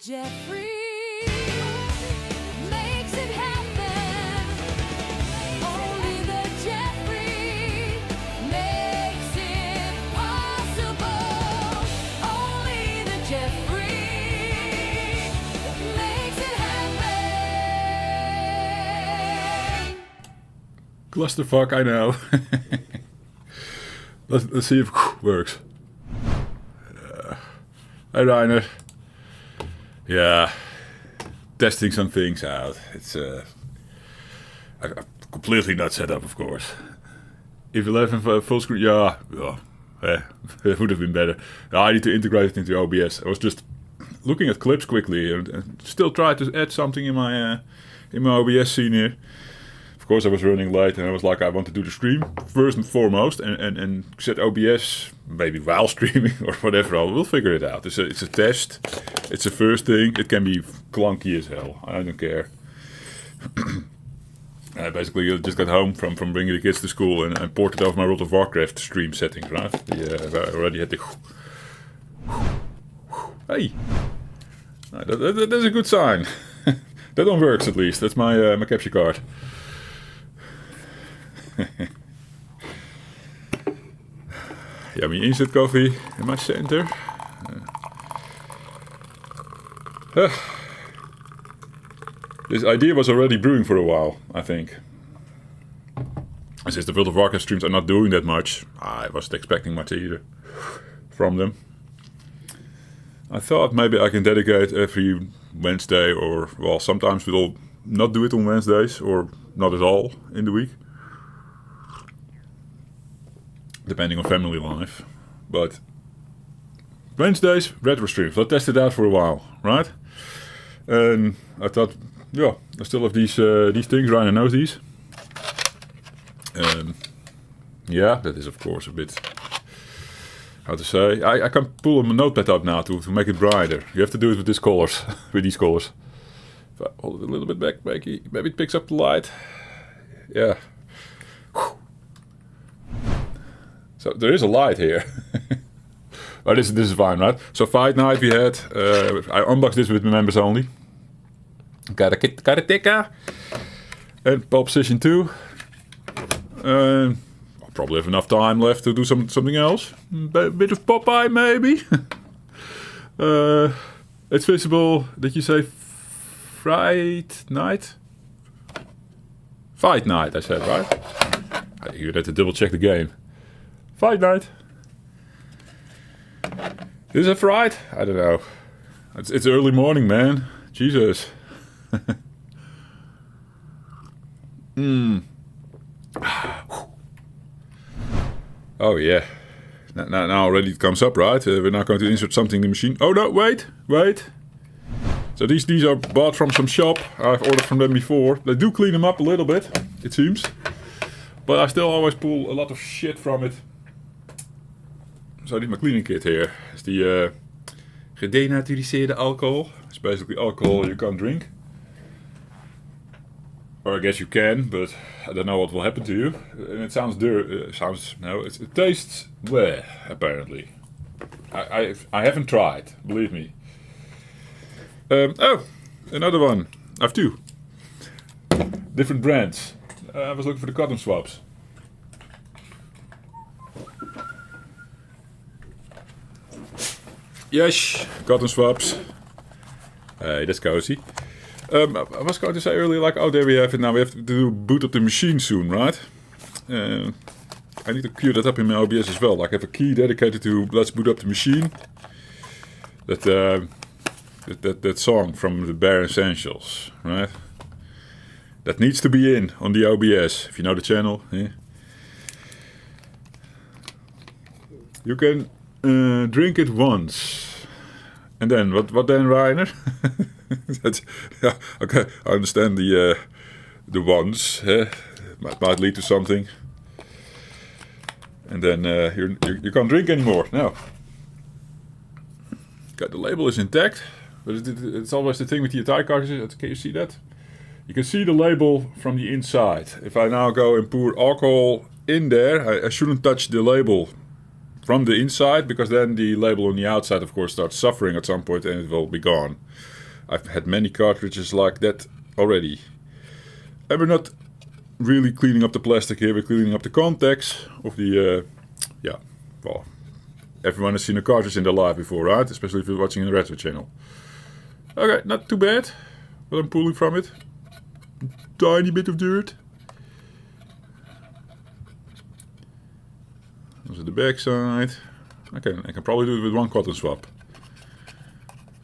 Jeffrey makes it happen. Only the Jeffrey makes it possible. Only the Jeffrey makes it happen. Clusterfuck, I know. Let's see if it works. Hey Reiner. Yeah, testing some things out. It's I'm completely not set up, of course. If 11 full screen, yeah, it would have been better. I need to integrate it into OBS. I was just looking at clips quickly and still tried to add something in my OBS scene here. Of course, I was running late and I was like, I want to do the stream first and foremost and set OBS maybe while streaming or whatever. We'll figure it out. It's a test. It's the first thing. It can be clunky as hell. I don't care. Basically, I just got home from bringing the kids to school and I ported over my World of Warcraft stream settings, right? I already had the... Hey! That's a good sign. That one works at least. That's my capture card. Yummy instant coffee in my center. This idea was already brewing for a while, I think. Since the World of Warcraft streams are not doing that much, I wasn't expecting much either from them. I thought maybe I can dedicate every Wednesday or, well, sometimes we'll not do it on Wednesdays or not at all in the week. Depending on family life. But Wednesdays, retro streams. Let's test it out for a while, right? And I thought, yeah, I still have these things. Ryan knows these. Yeah, that is of course a bit, how to say. I can pull a notepad up now to make it brighter. You have to do it with these colors. With these colors. If I hold it a little bit back, maybe it picks up the light. Yeah. So there is a light here. But this is fine, right? So Fight Night we had. I unboxed this with my members only. Karateka. And Pulp Session 2. I'll probably have enough time left to do something else. A bit of Popeye, maybe. It's visible. Did you say Fight Night? Fight Night, I said, right? You had to double check the game. Fight Night. Is it right? I don't know. It's early morning, man. Jesus. Oh yeah. Now already it comes up, right? We're now going to insert something in the machine. Oh no, wait. So these are bought from some shop. I've ordered from them before. They do clean them up a little bit, it seems. But I still always pull a lot of shit from it. So I need my cleaning kit here. It's the gedenaturiseerde alcohol. It's basically alcohol you can't drink. Or I guess you can, but I don't know what will happen to you. And it sounds it tastes bleh, apparently. I haven't tried, believe me. Oh, another one. I have two. Different brands. I was looking for the cotton swabs. Yes, cotton swabs. Hey, that's cozy. I was going to say earlier, like, oh, there we have it now. We have to boot up the machine soon, right? I need to queue that up in my OBS as well. Like, I have a key dedicated to let's boot up the machine. That song from the Bare Essentials, right? That needs to be in on the OBS. If you know the channel, yeah. You can drink it once. And then, what then, Reiner? Yeah, okay, I understand the once. Might lead to something. And then you can't drink anymore. No. Okay, the label is intact. But it's always the thing with the Atari cartridges. Can you see that? You can see the label from the inside. If I now go and pour alcohol in there, I shouldn't touch the label from the inside, because then the label on the outside, of course, starts suffering at some point and it will be gone. I've had many cartridges like that already. And we're not really cleaning up the plastic here, we're cleaning up the contacts of the, well, everyone has seen a cartridge in their life before, right? Especially if you're watching the retro channel. Okay, not too bad what I'm pulling from it. Tiny bit of dirt. Those are the back side. I can probably do it with one cotton swab.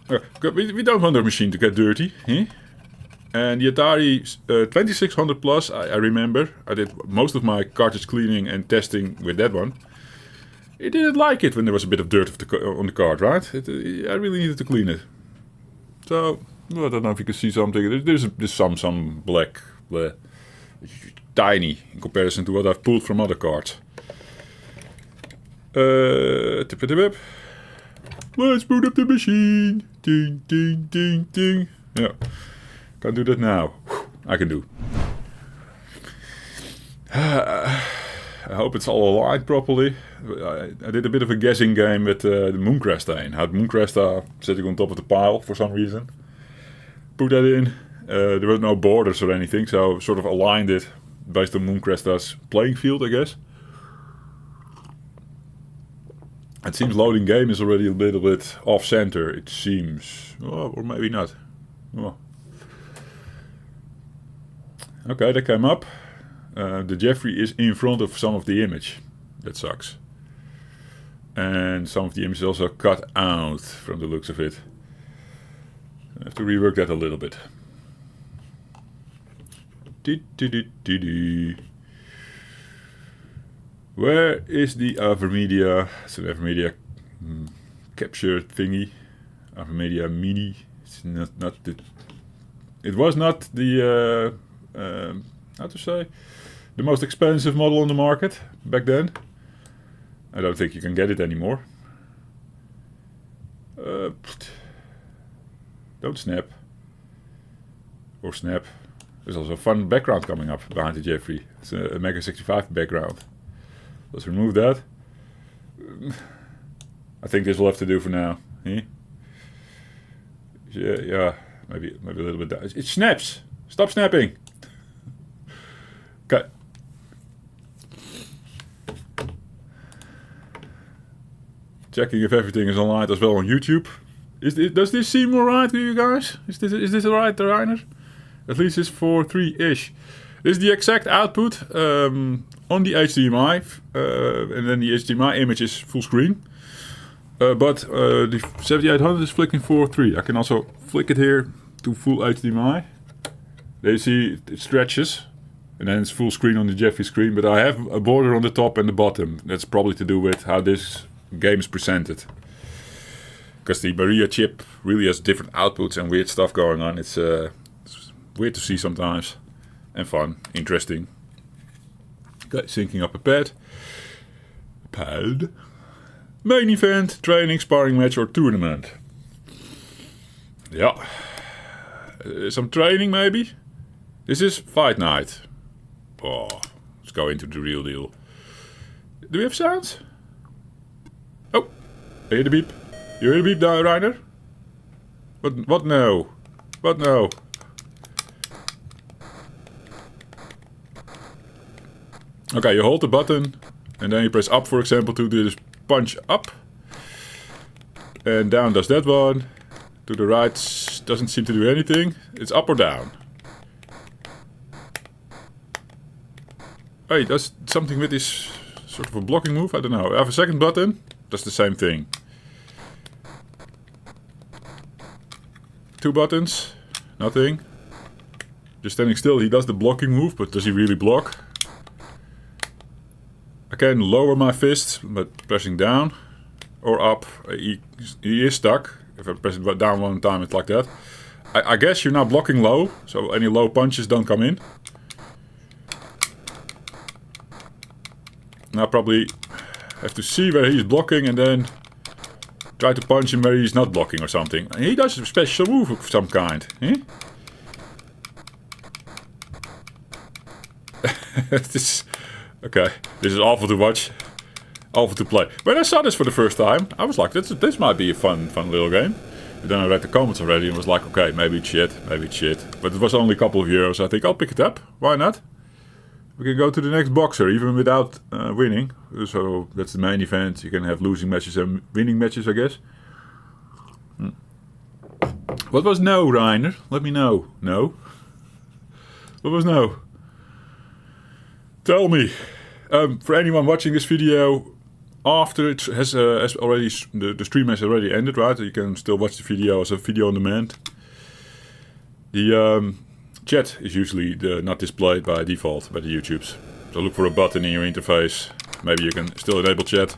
We don't want our machine to get dirty. Eh? And the Atari 2600 Plus, I remember, I did most of my cartridge cleaning and testing with that one. It didn't like it when there was a bit of dirt on the card, right? I really needed to clean it. So, I don't know if you can see something. There's some black, tiny in comparison to what I've pulled from other cards. Tip. Let's boot up the machine. Ding, ding, ding, ding. Yeah, can't do that now. I can do. I hope it's all aligned properly. I did a bit of a guessing game with the Mooncresta. Had Mooncresta sitting on top of the pile for some reason. Put that in. There were no borders or anything, so sort of aligned it based on Mooncresta's playing field, I guess. It seems loading game is already a little bit off center, it seems. Oh, or maybe not. Oh. Okay, that came up. The Jeffrey is in front of some of the image. That sucks. And some of the image is also cut out from the looks of it. I have to rework that a little bit. Where is the Avermedia? It's an Avermedia capture thingy. Avermedia Mini. It's not the. It was not the how to say, the most expensive model on the market back then. I don't think you can get it anymore. Don't snap. Or snap. There's also a fun background coming up behind the Jeffrey. It's a Mega 65 background. Let's remove that. I think this will have to do for now. Eh? Yeah, maybe a little bit down. It snaps. Stop snapping. Okay. Checking if everything is online as well on YouTube. Does this seem alright to you guys? Is this alright, Reiner? At least it's 4.3-ish. This is the exact output on the HDMI, and then the HDMI image is full screen. But the 7800 is flicking 4.3. I can also flick it here to full HDMI. There you see it stretches, and then it's full screen on the Jeffrey screen. But I have a border on the top and the bottom. That's probably to do with how this game is presented. Because the Maria chip really has different outputs and weird stuff going on. It's weird to see sometimes. And fun, interesting. Okay, syncing up a pad. Main event, training, sparring match or tournament. Yeah. Some training maybe? This is fight night. Oh, let's go into the real deal. Do we have sounds? Oh, I hear the beep. You hear the beep now, Reiner? What no? What no? Okay, you hold the button and then you press up, for example, to do this punch up. And down does that one. To the right doesn't seem to do anything. It's up or down. Hey, does something with this sort of a blocking move? I don't know. I have a second button. Does the same thing. Two buttons. Nothing. Just standing still, he does the blocking move, but does he really block? I can lower my fist, but pressing down or up, he is stuck. If I press it down one time, it's like that. I guess you're not blocking low, so any low punches don't come in. Now probably have to see where he's blocking and then try to punch him where he's not blocking or something. And he does a special move of some kind. Eh? Okay, this is awful to watch. over to play. When I saw this for the first time, I was like, this might be a fun little game. But then I read the comments already and was like, okay, maybe it's shit, maybe it's shit. But it was only a couple of euros. I think I'll pick it up. Why not? We can go to the next boxer, even without winning. So that's the main event. You can have losing matches and winning matches, I guess. What was no, Reiner? Let me know. No? What was no? Tell me. For anyone watching this video after it has already the stream has already ended, right? You can still watch the video as a video on demand. The chat is usually not displayed by default by the YouTubes. So look for a button in your interface. Maybe you can still enable chat.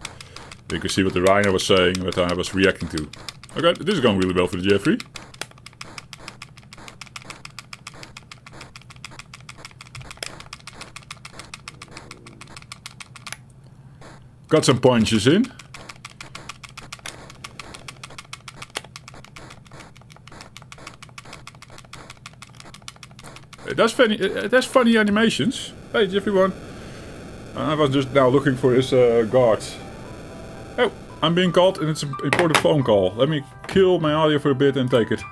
You can see what the Reiner was saying, what I was reacting to. Okay, this is going really well for the Jeffrey. Got some punches in. It has funny animations. Hey, everyone. I was just now looking for his guards. Oh, I'm being called and it's an important phone call. Let me kill my audio for a bit and take it.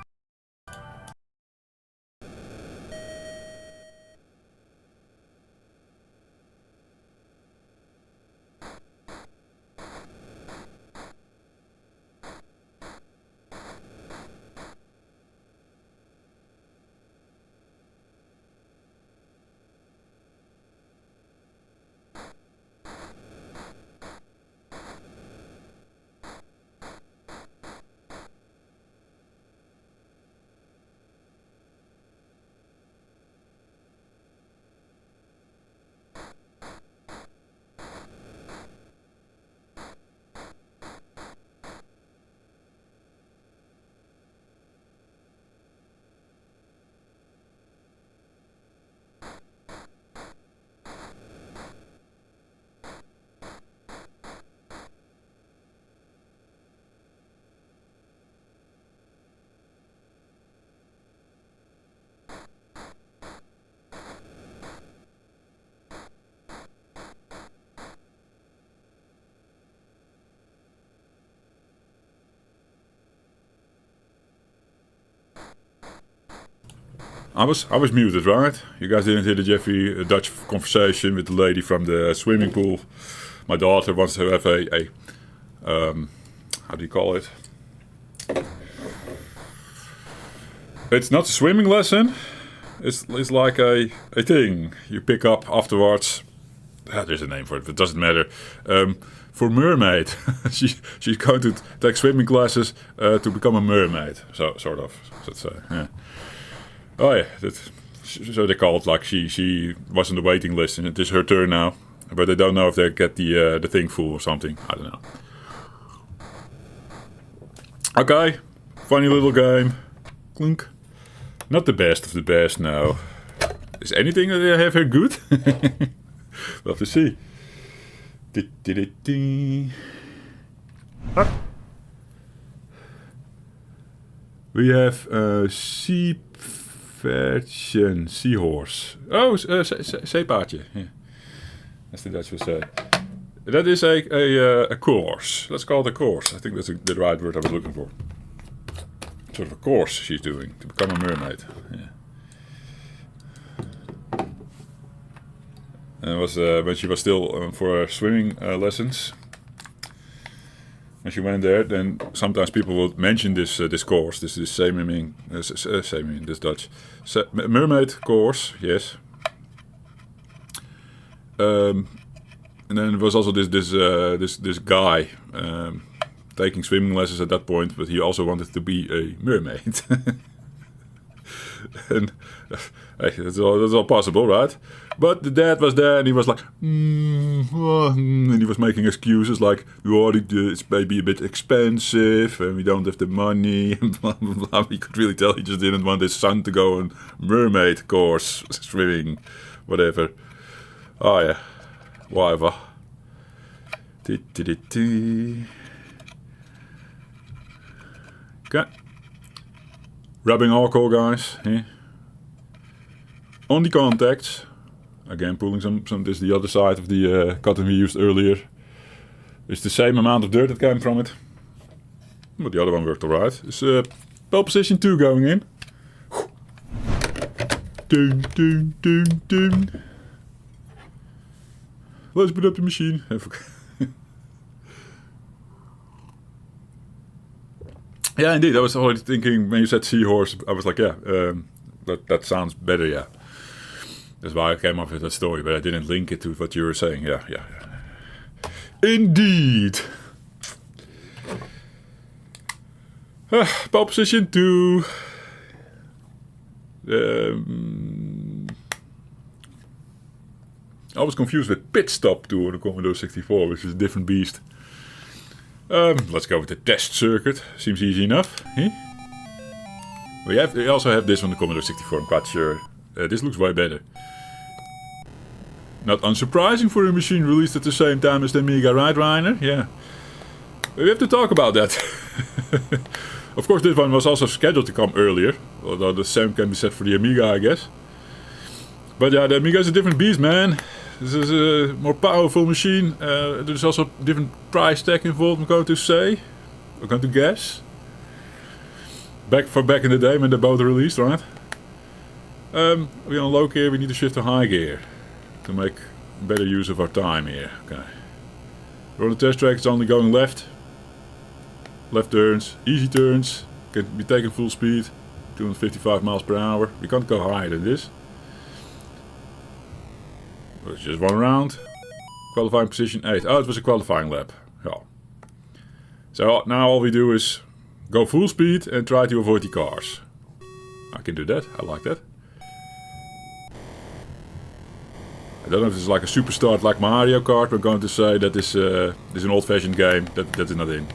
I was muted, right? You guys didn't hear the Jeffrey Dutch conversation with the lady from the swimming pool. My daughter wants to have a how do you call it? It's not a swimming lesson. It's like a thing you pick up afterwards. There's a name for it, but it doesn't matter. For mermaid, she's going to take swimming classes to become a mermaid. So sort of, let's say. Yeah. Oh yeah, so they called like she was on the waiting list and it is her turn now, but they don't know if they get the thing full or something. I don't know. Okay, funny little game. Clink. Not the best of the best, no. Is anything that they have here good? We'll have to see. We have Seepferdchen, seahorse. Oh, zeepaardje. Yeah. As the Dutch would say. That is a course. Let's call it a course. I think that's the right word I was looking for. Sort of a course she's doing to become a mermaid. Yeah. And it was when she was still for her swimming lessons. When she went there, then sometimes people would mention this course, this swimming, this Dutch mermaid course, yes. And then there was also this guy taking swimming lessons at that point, but he also wanted to be a mermaid. And hey, that's all possible, right? But the dad was there and he was like, and he was making excuses like, oh, it's maybe a bit expensive and we don't have the money and blah blah blah. You could really tell he just didn't want his son to go on mermaid course, swimming, whatever. Oh yeah, whatever. Okay. Rubbing alcohol, guys. Yeah. On the contacts. Again, pulling some. This is the other side of the cotton we used earlier. It's the same amount of dirt that came from it. But the other one worked alright. Is pole position 2 going in. Dun, dun, dun, dun. Let's put up the machine. Yeah, indeed. I was already thinking when you said seahorse. I was like, yeah, that sounds better. Yeah, that's why I came up with that story, but I didn't link it to what you were saying. Yeah. Indeed. Pole position 2. I was confused with pit stop 2 on the Commodore 64, which is a different beast. Let's go with the test circuit. Seems easy enough. We also have this on the Commodore 64, I'm quite sure. This looks way better. Not unsurprising for a machine released at the same time as the Amiga, right, Reiner? Yeah. We have to talk about that. Of course, this one was also scheduled to come earlier, although the same can be said for the Amiga, I guess. But yeah, the Amiga is a different beast, man. This is a more powerful machine. There's also different price tag involved, I'm going to say. I'm going to guess. Back in the day when they both released, right? We're on low gear, we need to shift to high gear to make better use of our time here. Okay. We're on the test track, it's only going left. Left turns, easy turns, can be taken full speed, 255 miles per hour. We can't go higher than this. But it's just one round. Qualifying position 8. Oh, it was a qualifying lap. Yeah. So now all we do is go full speed and try to avoid the cars. I can do that, I like that. I don't know if it's like a super start like Mario Kart. We're going to say that this is an old-fashioned game. That is not in.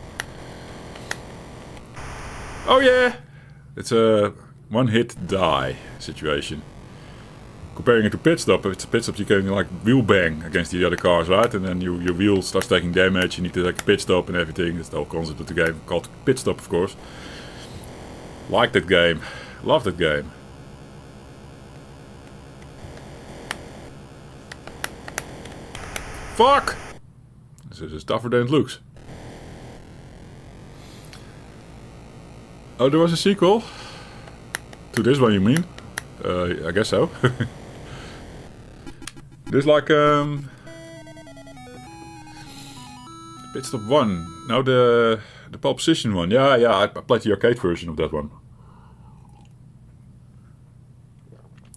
Oh yeah! It's a one-hit die situation. Comparing it to pit stop, if it's a pit stop you can like wheel bang against the other cars, right? And then your wheel starts taking damage, you need to take a pit stop and everything. That's the whole concept of the game, called pit stop of course. Like that game. Love that game. Fuck! This is tougher than it looks. Oh, there was a sequel? To this one, you mean? I guess so. There's like pit stop 1. No, the pole position one. Yeah, I played the arcade version of that one.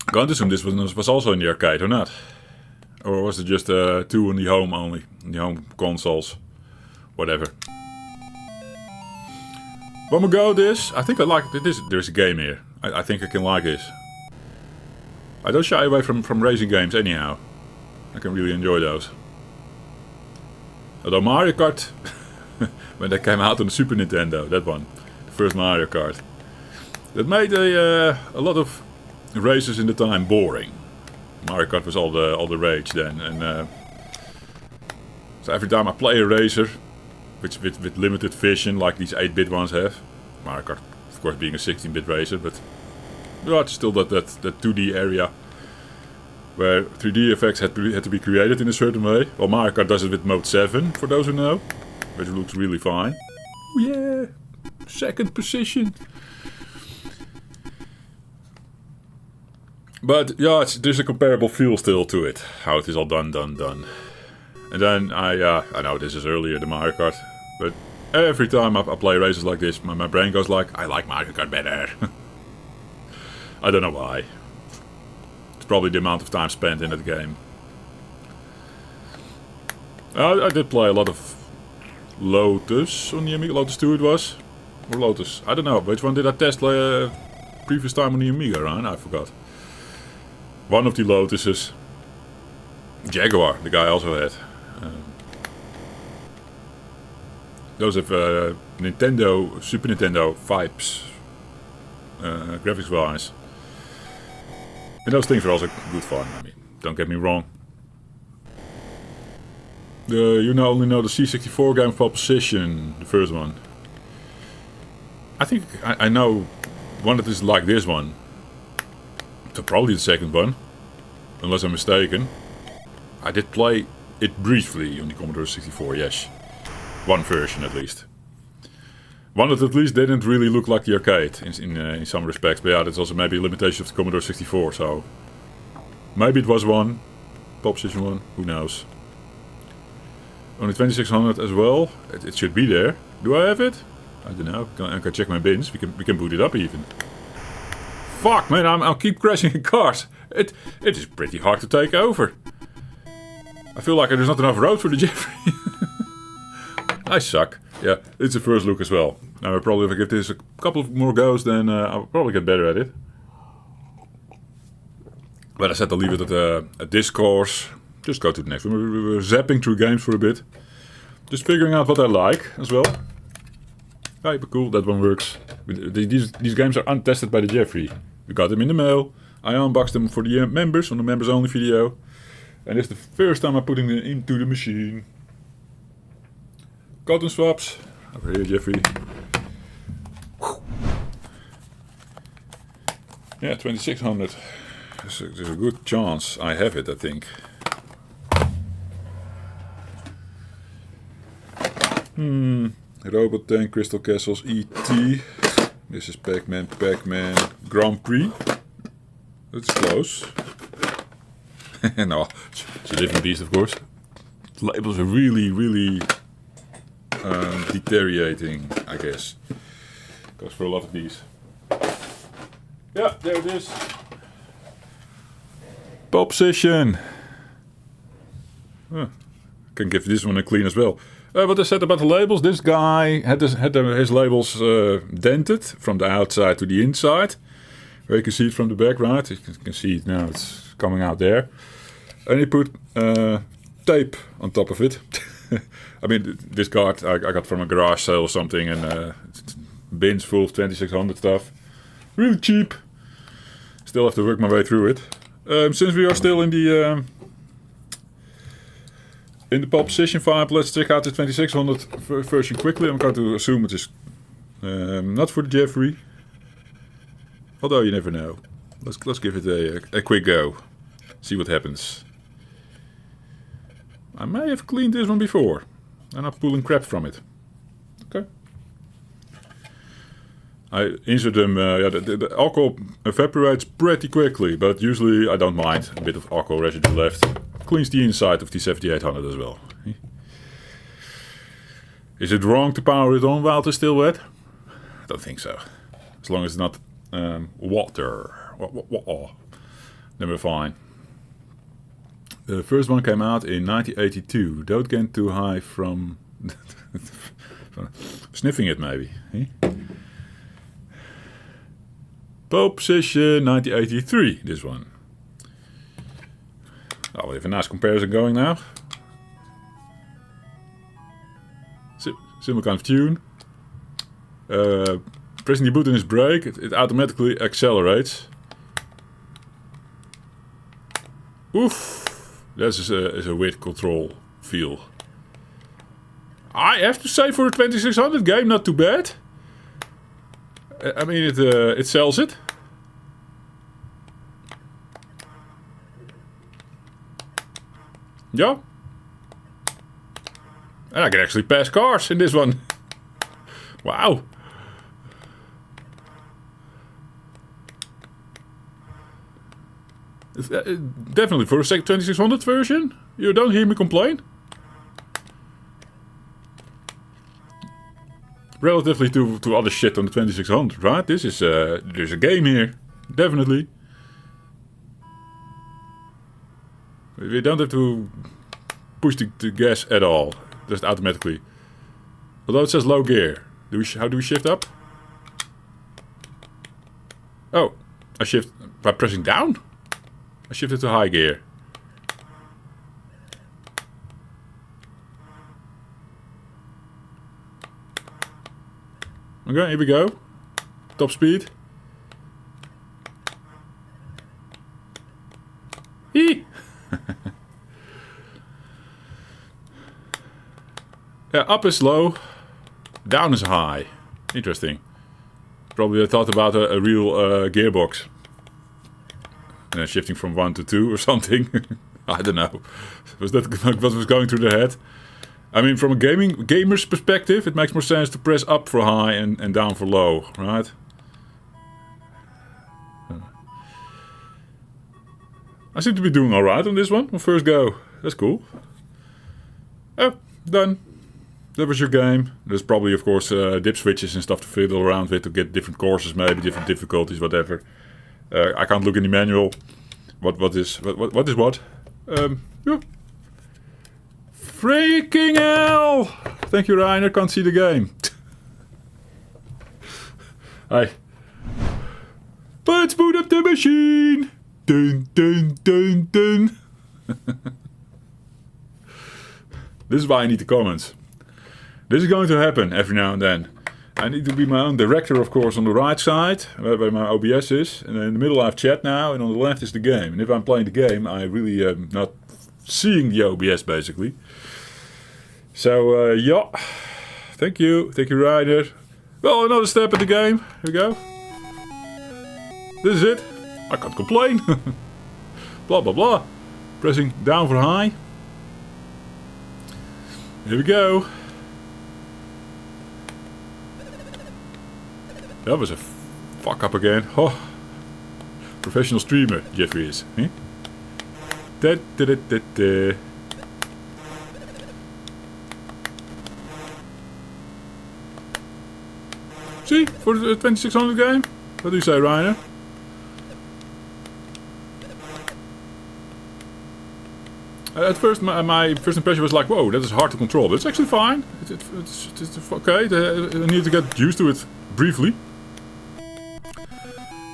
I'm going to assume this was also in the arcade, or not? Or was it just 2 on the home only? On the home consoles? Whatever. One more go at this. I think I like this. There's a game here. I think I can like this. I don't shy away from racing games anyhow. I can really enjoy those. Although Mario Kart, when they came out on the Super Nintendo, that one, the first Mario Kart, that made a lot of races in the time boring. Mario Kart was all the rage then, and so every time I play a racer, which with limited vision like these 8-bit ones have, Mario Kart, of course, being a 16-bit racer, but it's still that 2D area where 3D effects had to be created in a certain way. Well, Mario Kart does it with Mode 7, for those who know, which looks really fine. Oh yeah, second position. But yeah, there's a comparable feel still to it, how it is all done. And then I know this is earlier than Mario Kart, but every time I play races like this, my brain goes like, I like Mario Kart better. I don't know why. It's probably the amount of time spent in that game. I did play a lot of Lotus on the Amiga. Lotus 2 it was? Or Lotus? I don't know. Which one did I test previous time on the Amiga, right? I forgot. One of the Lotuses. Jaguar, the guy also had. Those have Nintendo, Super Nintendo vibes, graphics wise. And those things are also good fun, I mean, don't get me wrong. You only know the C64 game Pole Position, the first one. I think I know one that is like this one. So probably the second one, unless I'm mistaken. I did play it briefly on the Commodore 64, yes. One version at least. One that at least didn't really look like the arcade in some respects. But yeah, that's also maybe a limitation of the Commodore 64. So maybe it was one. Pole Position 1. Who knows? Only 2600 as well. It should be there. Do I have it? I don't know. I can check my bins. We can boot it up even. Fuck, man! I'll keep crashing in cars. It is pretty hard to take over. I feel like there's not enough road for the Jeffrey. I suck. Yeah, it's a first look as well. Now, probably if I give this a couple of more goes, then I'll probably get better at it. But I said to leave it at this course. Just go to the next one. We were zapping through games for a bit. Just figuring out what I like as well. Hey, but cool, that one works. These games are untested by the Jeffrey. We got them in the mail. I unboxed them for the members on the members only video. And it's the first time I'm putting them into the machine. Cotton swaps. Over here, Jeffrey. Yeah, 2600. There's a good chance I have it, I think. Robot Tank, Crystal Castles, E.T. This is Pac-Man, Grand Prix. That's close. No, it's a different beast, of course. The labels are really deteriorating, I guess. Goes for a lot of these. Yeah, there it is. Pole Position. Can give this one a clean as well. What I said about the labels, this guy had his labels dented from the outside to the inside. Where you can see it from the back, right? You can see it now, it's coming out there. And he put tape on top of it. I mean, this card I got from a garage sale or something, and bins full of 2600 stuff. Really cheap. Still have to work my way through it. Since we are still in the Pole Position vibe, let's check out the 2600 version quickly. I'm going to assume it is not for the Jeffrey. Although you never know. Let's give it a quick go. See what happens. I may have cleaned this one before. I'm not pulling crap from it. Okay. I insert them. The alcohol evaporates pretty quickly, but usually I don't mind a bit of alcohol residue left. Cleans the inside of the 7800 as well. Is it wrong to power it on while it's still wet? I don't think so. As long as it's not water. Then we're fine. The first one came out in 1982. Don't get too high from sniffing it, maybe. Pole Position 1983. This one. Oh, we have a nice comparison going now. Similar kind of tune. Pressing the button is brake. It automatically accelerates. Oof. This is a weird control feel. I have to say, for a 2600 game, not too bad. I mean, it sells it. Yeah. And I can actually pass cars in this one. Wow. Definitely for a 2600 version, you don't hear me complain. Relatively to other shit on the 2600, right? This is there's a game here, definitely. We don't have to push the gas at all, just automatically. Although it says low gear. How do we shift up? Oh, I shift by pressing down? I shifted to high gear. Okay, here we go. Top speed. Hee! Yeah, up is low, down is high. Interesting. Probably I thought about a real gearbox. Shifting from 1 to 2 or something. I don't know. Was that what was going through the head? I mean, from a gamer's perspective, it makes more sense to press up for high and down for low, right? I seem to be doing alright on this one, on first go. That's cool. Oh, done. That was your game. There's probably, of course, dip switches and stuff to fiddle around with to get different courses, maybe different difficulties, whatever. I can't look in the manual. What is what? Yeah. Freaking hell! Thank you, Reiner. Can't see the game. Hi. Let's boot up the machine. Dun dun dun dun. This is why I need the comments. This is going to happen every now and then. I need to be my own director, of course, on the right side, where my OBS is. And in the middle I have chat now, and on the left is the game. And if I'm playing the game, I really am not seeing the OBS, basically. So, yeah. Thank you. Thank you, Ryder. Well, another step in the game. Here we go. This is it. I can't complain. Blah, blah, blah. Pressing down for high. Here we go. That was a fuck up again. Oh. Professional streamer, Jeffrey is. Eh? See, for the 2600 game? What do you say, Reiner? At first, my first impression was like, whoa, that is hard to control. But it's actually fine. It's okay. I need to get used to it briefly.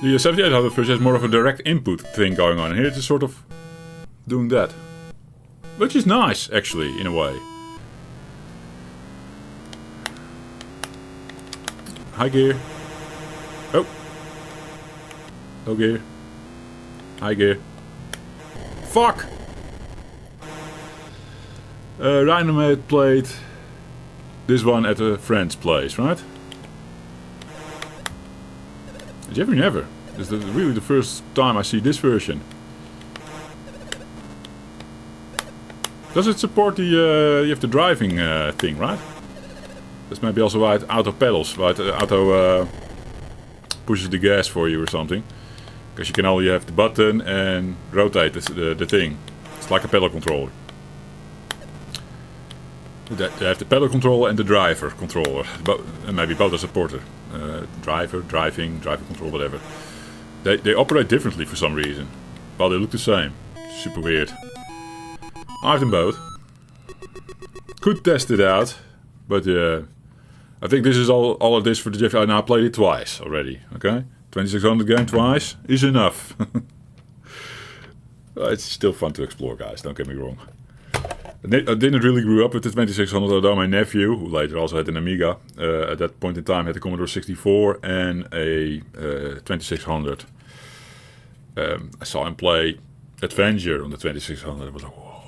The 7800 version has more of a direct input thing going on. And here it's sort of doing that. Which is nice, actually, in a way. High gear. Oh. Low gear. High gear. Fuck! Reiner had played this one at a friend's place, right? Jeffrey never. This is really the first time I see this version. Does it support the you have the driving thing, right? That's maybe also why it auto pedals, why it auto pushes the gas for you or something. Because you can only have the button and rotate the thing. It's like a pedal controller. They have the pedal controller and the driver controller. And maybe both are supported. Driving control, whatever. They operate differently for some reason. Well, they look the same. Super weird. I have them both. Could test it out. But I think this is all it is for the Jeffrey. I now played it twice already. Okay? 2600 game twice is enough. It's still fun to explore, guys. Don't get me wrong. I didn't really grow up with the 2600, although my nephew, who later also had an Amiga, at that point in time had a Commodore 64 and a 2600. I saw him play Adventure on the 2600. I was like, whoa,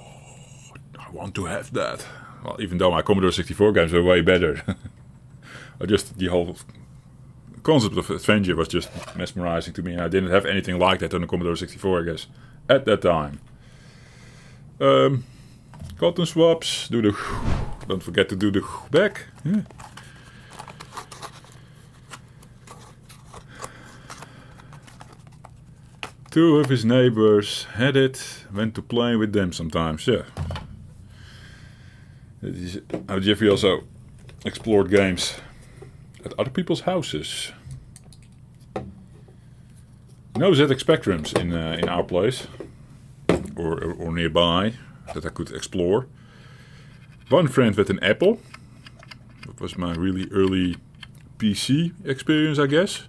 I want to have that. Well, even though my Commodore 64 games were way better. Just the whole concept of Adventure was just mesmerizing to me. And I didn't have anything like that on the Commodore 64, I guess, at that time. Cotton swaps, don't forget to do the back. Yeah. Two of his neighbors had it, went to play with them sometimes, yeah. How Jeffrey also explored games at other people's houses. No ZX Spectrums in our place, or nearby, that I could explore. One friend with an Apple. That was my really early PC experience, I guess.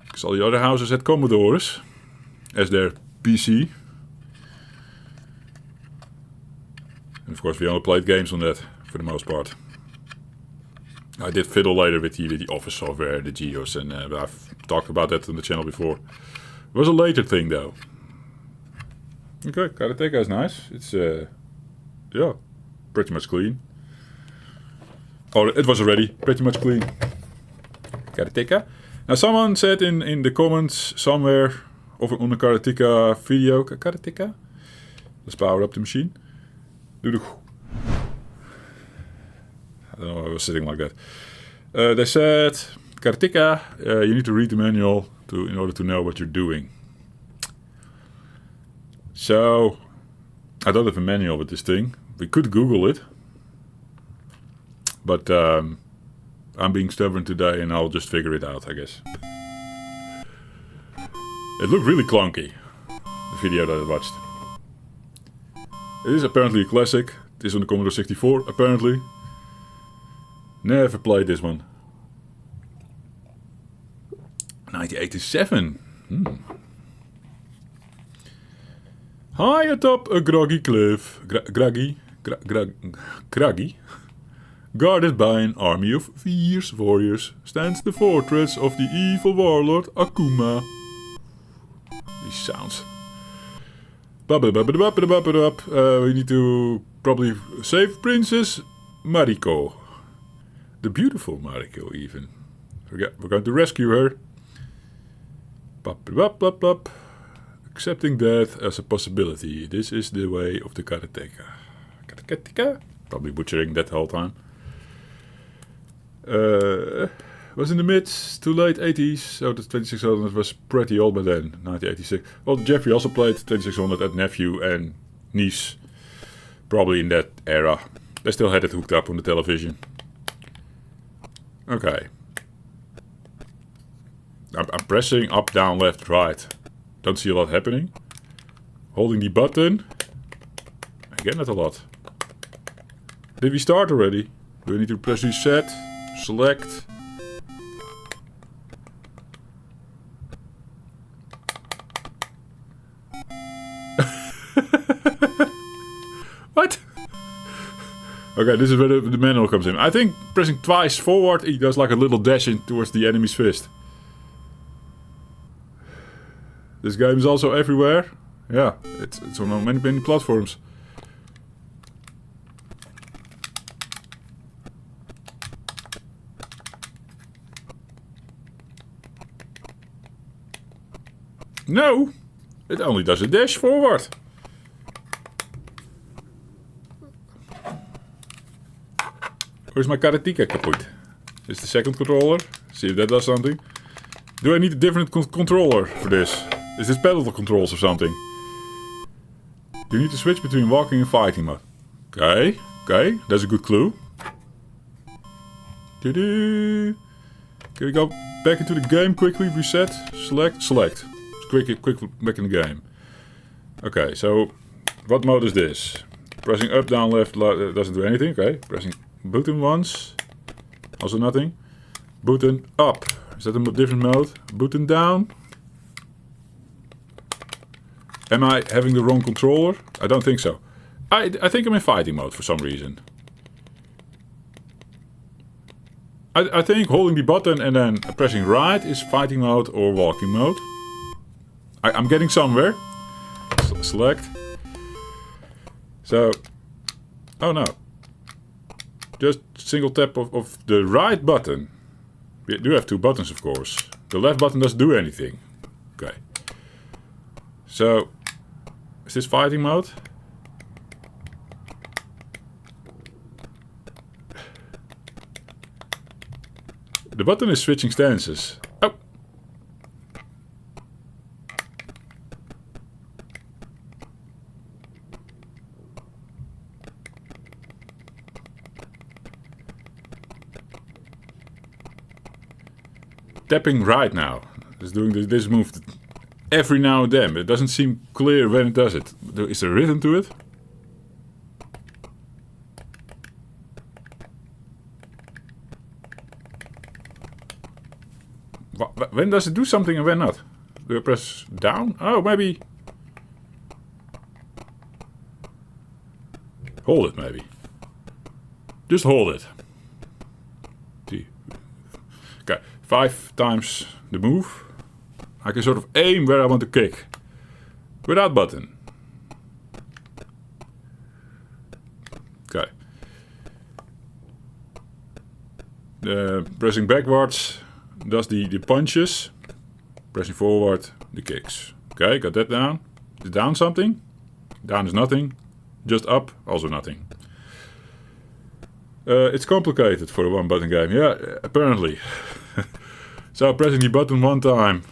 Because all the other houses had Commodores as their PC. And of course we only played games on that for the most part. I did fiddle later with the Office software, the Geos, and I've talked about that on the channel before. It was a later thing though. Okay, Karateka is nice. It's, yeah, pretty much clean. Oh, it was already pretty much clean. Karateka. Now, someone said in the comments somewhere on the Karateka video, Karateka, let's power up the machine. Do the I don't know why I was sitting like that. They said, karateka, you need to read the manual in order to know what you're doing. So, I don't have a manual with this thing. We could Google it. But I'm being stubborn today and I'll just figure it out, I guess. It looked really clunky, the video that I watched. It is apparently a classic. It is on the Commodore 64, apparently. Never played this one. 1987. High atop a groggy cliff. Groggy? Guarded by an army of fierce warriors stands the fortress of the evil warlord Akuma. These sounds. We need to probably save Princess Mariko. The beautiful Mariko, even. We're going to rescue her. Accepting death as a possibility. This is the way of the karateka. Karateka? Probably butchering that the whole time. Was in the mid to late 80s, so the 2600 was pretty old by then, 1986. Well, Jeffrey also played 2600 at nephew and niece, probably in that era. They still had it hooked up on the television. Okay. I'm pressing up, down, left, right. Don't see a lot happening. Holding the button. Again, not a lot. Did we start already? Do we need to press reset? Select. What? Okay, this is where the manual comes in. I think pressing twice forward, he does like a little dash in towards the enemy's fist. This game is also everywhere. Yeah, it's on many platforms. No, it only does a dash forward. Where's my karateka kaput? Is the second controller? See if that does something. Do I need a different controller for this? Is this pedal controls or something? You need to switch between walking and fighting mode. Okay, that's a good clue. Can we go back into the game quickly? Reset, select. Quick back in the game. Okay, so what mode is this? Pressing up, down, left doesn't do anything. Okay, pressing button once, also nothing. Button up, is that a different mode? Button down. Am I having the wrong controller? I don't think so. I think I'm in fighting mode for some reason. I think holding the button and then pressing right is fighting mode or walking mode. I'm getting somewhere. Select. So, oh no. Just single tap of the right button. We do have two buttons, of course. The left button doesn't do anything. Okay. So, is this fighting mode? The button is switching stances. Oh! Tapping right now. It's doing this move every now and then. It doesn't seem clear when it does it. Is there a rhythm to it? When does it do something and when not? Do I press down? Oh, maybe. Hold it, maybe. Just hold it. Okay, 5 times the move. I can sort of aim where I want to kick. Without button. Okay. Pressing backwards does the punches. Pressing forward, the kicks. Okay, got that down. Is down something? Down is nothing. Just up, also nothing. It's complicated for a one-button game. Yeah, apparently. So pressing the button one time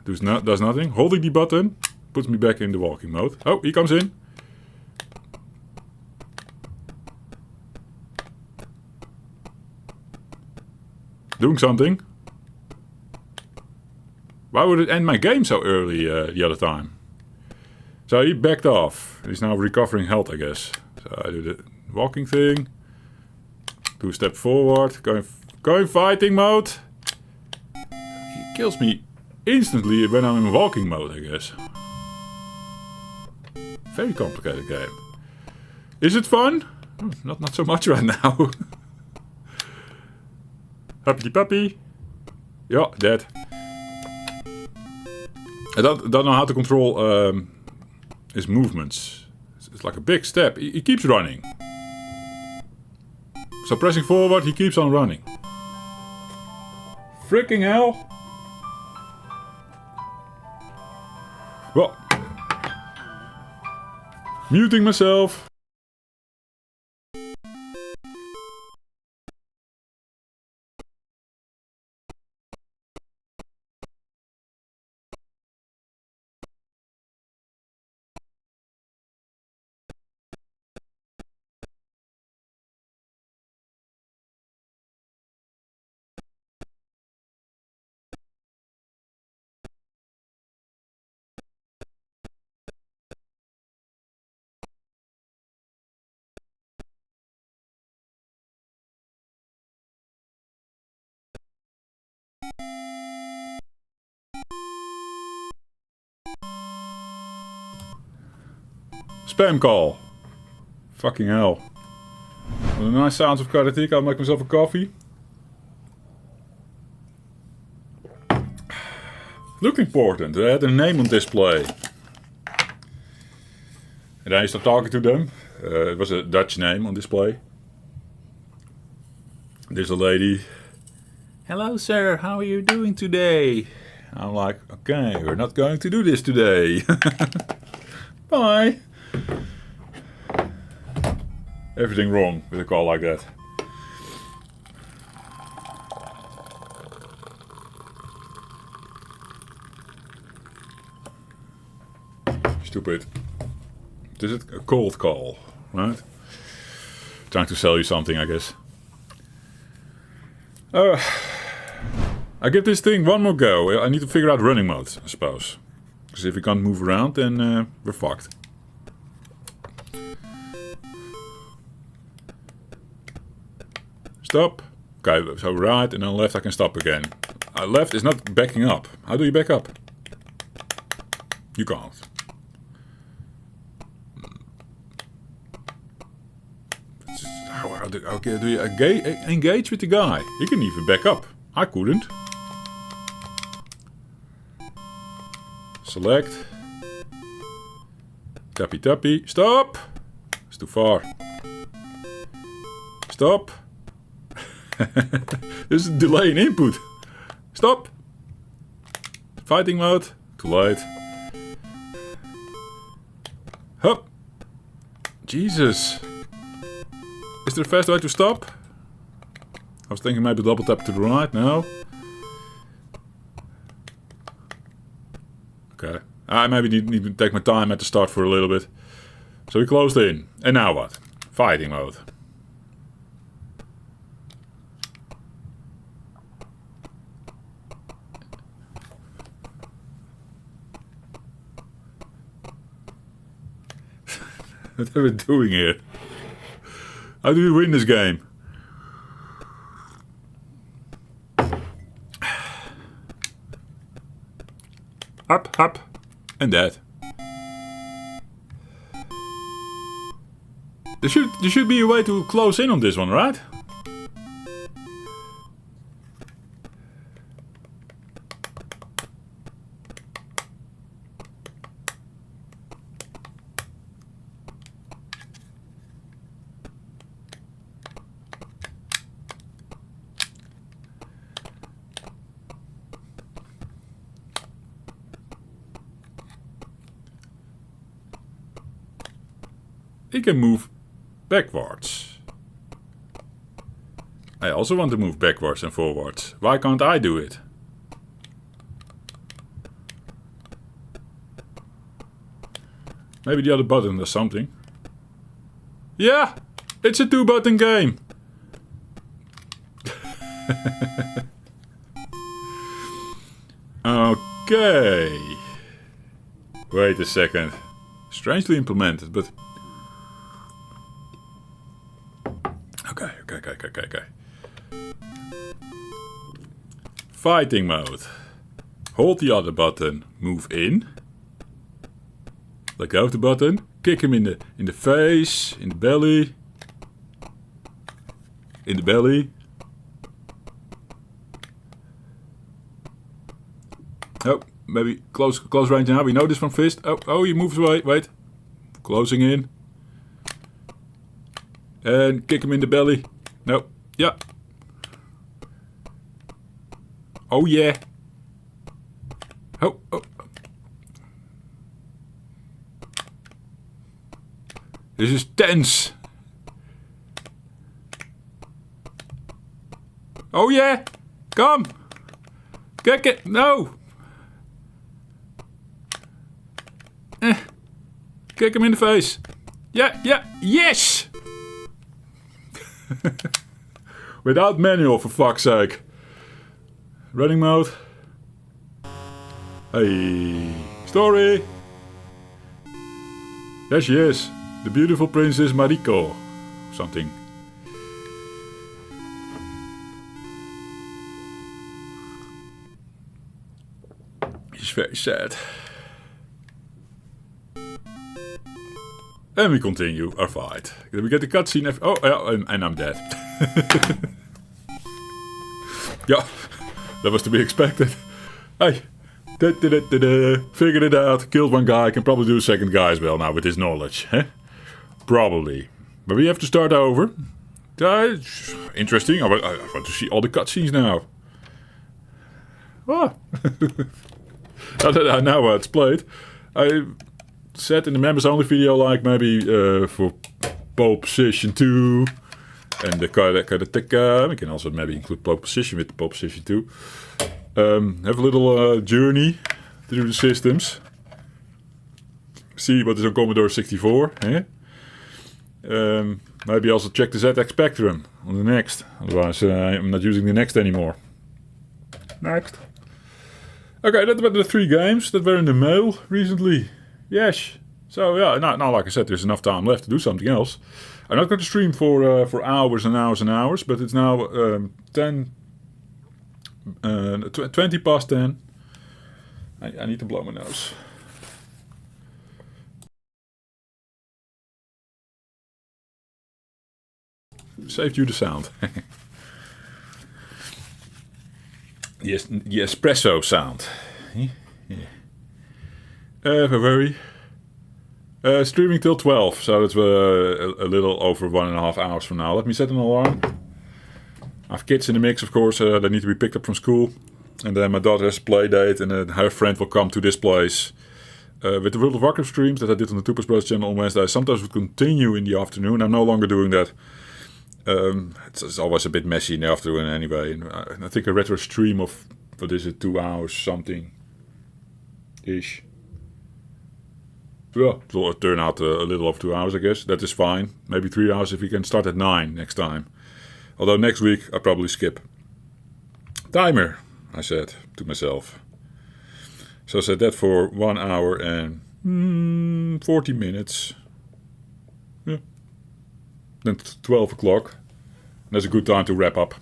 does nothing. Holding the button puts me back in the walking mode. Oh, he comes in. Doing something. Why would it end my game so early the other time? So he backed off. He's now recovering health, I guess. So I do the walking thing. 2 step forward. Going fighting mode. He kills me instantly when I'm in walking mode, I guess. Very complicated game. Is it fun? Not so much right now. Happy puppy. Yeah, dead. I don't know how to control his movements. It's like a big step. He keeps running. So pressing forward, he keeps on running. Freaking hell. Well. Muting myself. Spam call. Fucking hell. Well, the nice sounds of karate. I'll make myself a coffee. Looked important. They had a name on display. And then I started talking to them. It was a Dutch name on display. There's a lady. Hello, sir. How are you doing today? I'm like, okay, we're not going to do this today. Bye. Everything wrong with a call like that. Stupid. This is a cold call, right? Trying to sell you something, I guess. I give this thing one more go. I need to figure out running mode, I suppose. Because if we can't move around, then we're fucked. Stop. Okay, so right and then left I can stop again. Left is not backing up. How do you back up? You can't. How do you engage with the guy? He can even back up. I couldn't. Select. Tappy tappy. Stop! It's too far. Stop. There's a delay in input. Stop. Fighting mode. Too late. Hup. Jesus. Is there a fast way to stop? I was thinking maybe double tap to the right. No. Okay. I maybe need to take my time at the start for a little bit. So we closed in. And now what? Fighting mode. What are we doing here? How do you win this game? Up, up, and that. There should be a way to close in on this one, right? He can move backwards. I also want to move backwards and forwards. Why can't I do it? Maybe the other button does something. Yeah! It's a 2-button game! Okay. Wait a second. Strangely implemented, but... Okay. Fighting mode. Hold the other button. Move in. Let go of the button. Kick him in the face, in the belly. In the belly. Oh, maybe close range now. We know this from fist. Oh, he moves away. Wait. Closing in. And kick him in the belly. No. Yeah. Oh, yeah. Oh. This is tense. Oh, yeah. Come. Kick it. No. Kick him in the face. Yeah. Yes! Without manual, for fuck's sake. Running mode. Hey. Story. There she is. The beautiful Princess Mariko. Something. She's very sad. And we continue our fight. We get the cutscene. Oh, yeah, and I'm dead. Yeah, that was to be expected. Hey, figured it out. Killed one guy. Can probably do a second guy as well now with his knowledge. Huh? Probably. But we have to start over. Interesting. I want to see all the cutscenes now. Oh. Now it's played. I said in the members only video, like maybe for pole position 2 and the karateka. We can also maybe include pole position with the pole position 2. Have a little journey through the systems. See what is on Commodore 64. Eh? Maybe also check the ZX Spectrum on the Next. Otherwise, I'm not using the Next anymore. Next. Okay, that were the 3 games that were in the mail recently. Yes. So yeah, now like I said, there's enough time left to do something else. I'm not going to stream for hours and hours and hours, but it's now 20 past 10. I need to blow my nose. Saved you the sound. Yes, the espresso sound. Yeah. February. Streaming till 12, so it's a little over 1.5 hours from now. Let me set an alarm. I have kids in the mix, of course. They need to be picked up from school. And then my daughter has a play date, and her friend will come to this place. With the World of Warcraft streams that I did on the Tupas Bros channel on Wednesday, sometimes would continue in the afternoon. I'm no longer doing that. It's always a bit messy in the afternoon anyway. And I think a retro stream of, what is it, 2 hours something ish. Well, it will turn out a little over 2 hours, I guess. That is fine. Maybe 3 hours if we can start at 9 next time. Although next week I'll probably skip. Timer, I said to myself. So I set that for 1 hour and 40 minutes. Yeah. Then 12 o'clock. That's a good time to wrap up.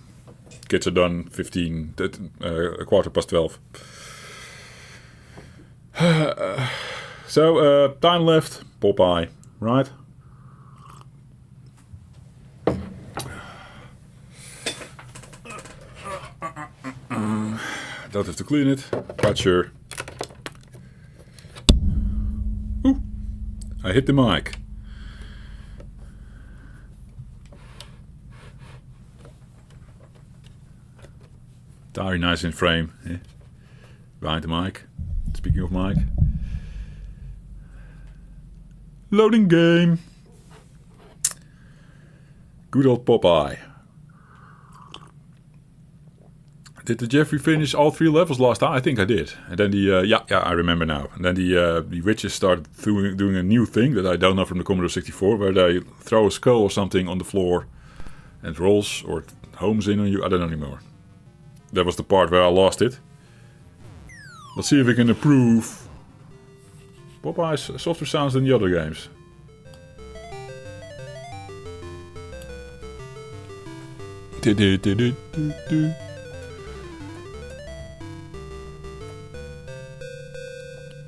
Kids are done a quarter past 12. So, time left. Popeye, right? Don't have to clean it. Quite sure. Ooh, I hit the mic. Very nice in frame. Yeah. Behind the mic. Speaking of mic. Loading game. Good old Popeye. Did the Jeffrey finish all 3 levels last time? I think I did. And then the I remember now. And then the witches started doing a new thing that I don't know from the Commodore 64, where they throw a skull or something on the floor and it rolls or it homes in on you. I don't know anymore. That was the part where I lost it. Let's see if we can improve Popeye's softer sounds than the other games.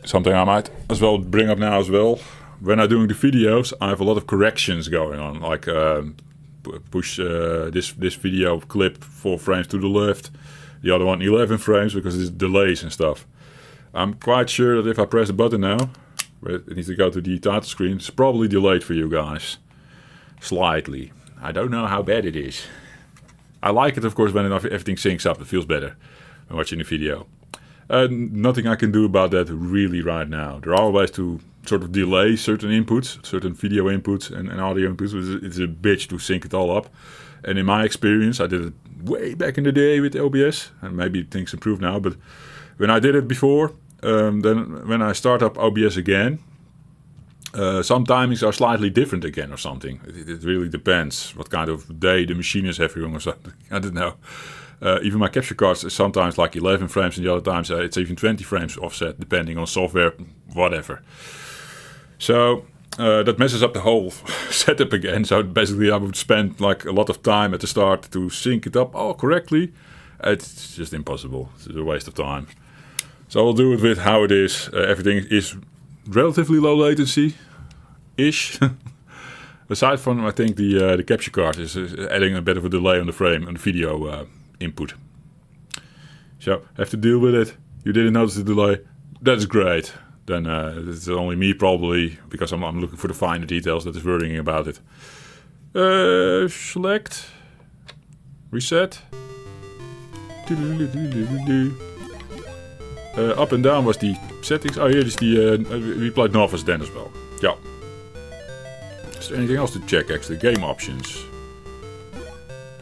Something I might as well bring up now as well. When I'm doing the videos, I have a lot of corrections going on. Like push this video clip 4 frames to the left, the other one 11 frames because it's delays and stuff. I'm quite sure that if I press the button now, it needs to go to the title screen, it's probably delayed for you guys. Slightly. I don't know how bad it is. I like it, of course, when everything syncs up. It feels better when watching the video. Nothing I can do about that really right now. There are ways to sort of delay certain inputs, certain video inputs and audio inputs. It's a bitch to sync it all up. And in my experience, I did it way back in the day with OBS. And maybe things improve now, but when I did it before, then when I start up OBS again, some timings are slightly different again or something. It really depends what kind of day the machine is having or something. I don't know. Even my capture cards is sometimes like 11 frames and the other times it's even 20 frames offset depending on software, whatever. So that messes up the whole setup again. So basically I would spend like a lot of time at the start to sync it up all correctly. It's just impossible. It's a waste of time. So I'll do it with how it is. Everything is relatively low latency-ish. Aside from, I think, the capture card is adding a bit of a delay on the frame, on the video input. So, have to deal with it. You didn't notice the delay. That's great. Then it's only me probably, because I'm looking for the finer details that is worrying about it. Select. Reset. Up and down was the settings. Oh, here is the... we played Novice then as well. Yeah. Is there anything else to check, actually? Game options.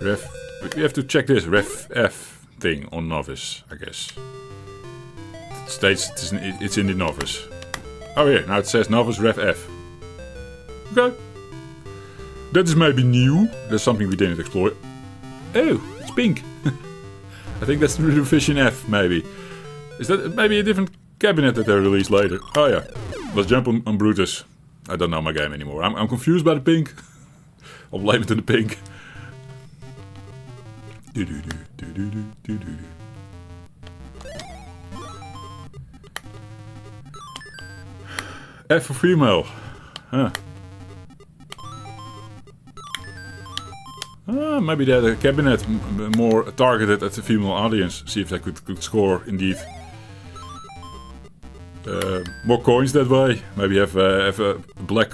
Ref... We have to check this Ref F thing on Novice, I guess. It states it's in the Novice. Oh, here. Now it says Novice Ref F. Okay. That is maybe new. That's something we didn't explore. Oh, it's pink. I think that's the revision F, maybe. Is that maybe a different cabinet that they released later? Oh yeah. Let's jump on Brutus. I don't know my game anymore. I'm confused by the pink. I'll blame it to the pink. F for female. Huh. Maybe they had a cabinet more targeted at the female audience. See if they could score indeed. More coins that way. Maybe have a black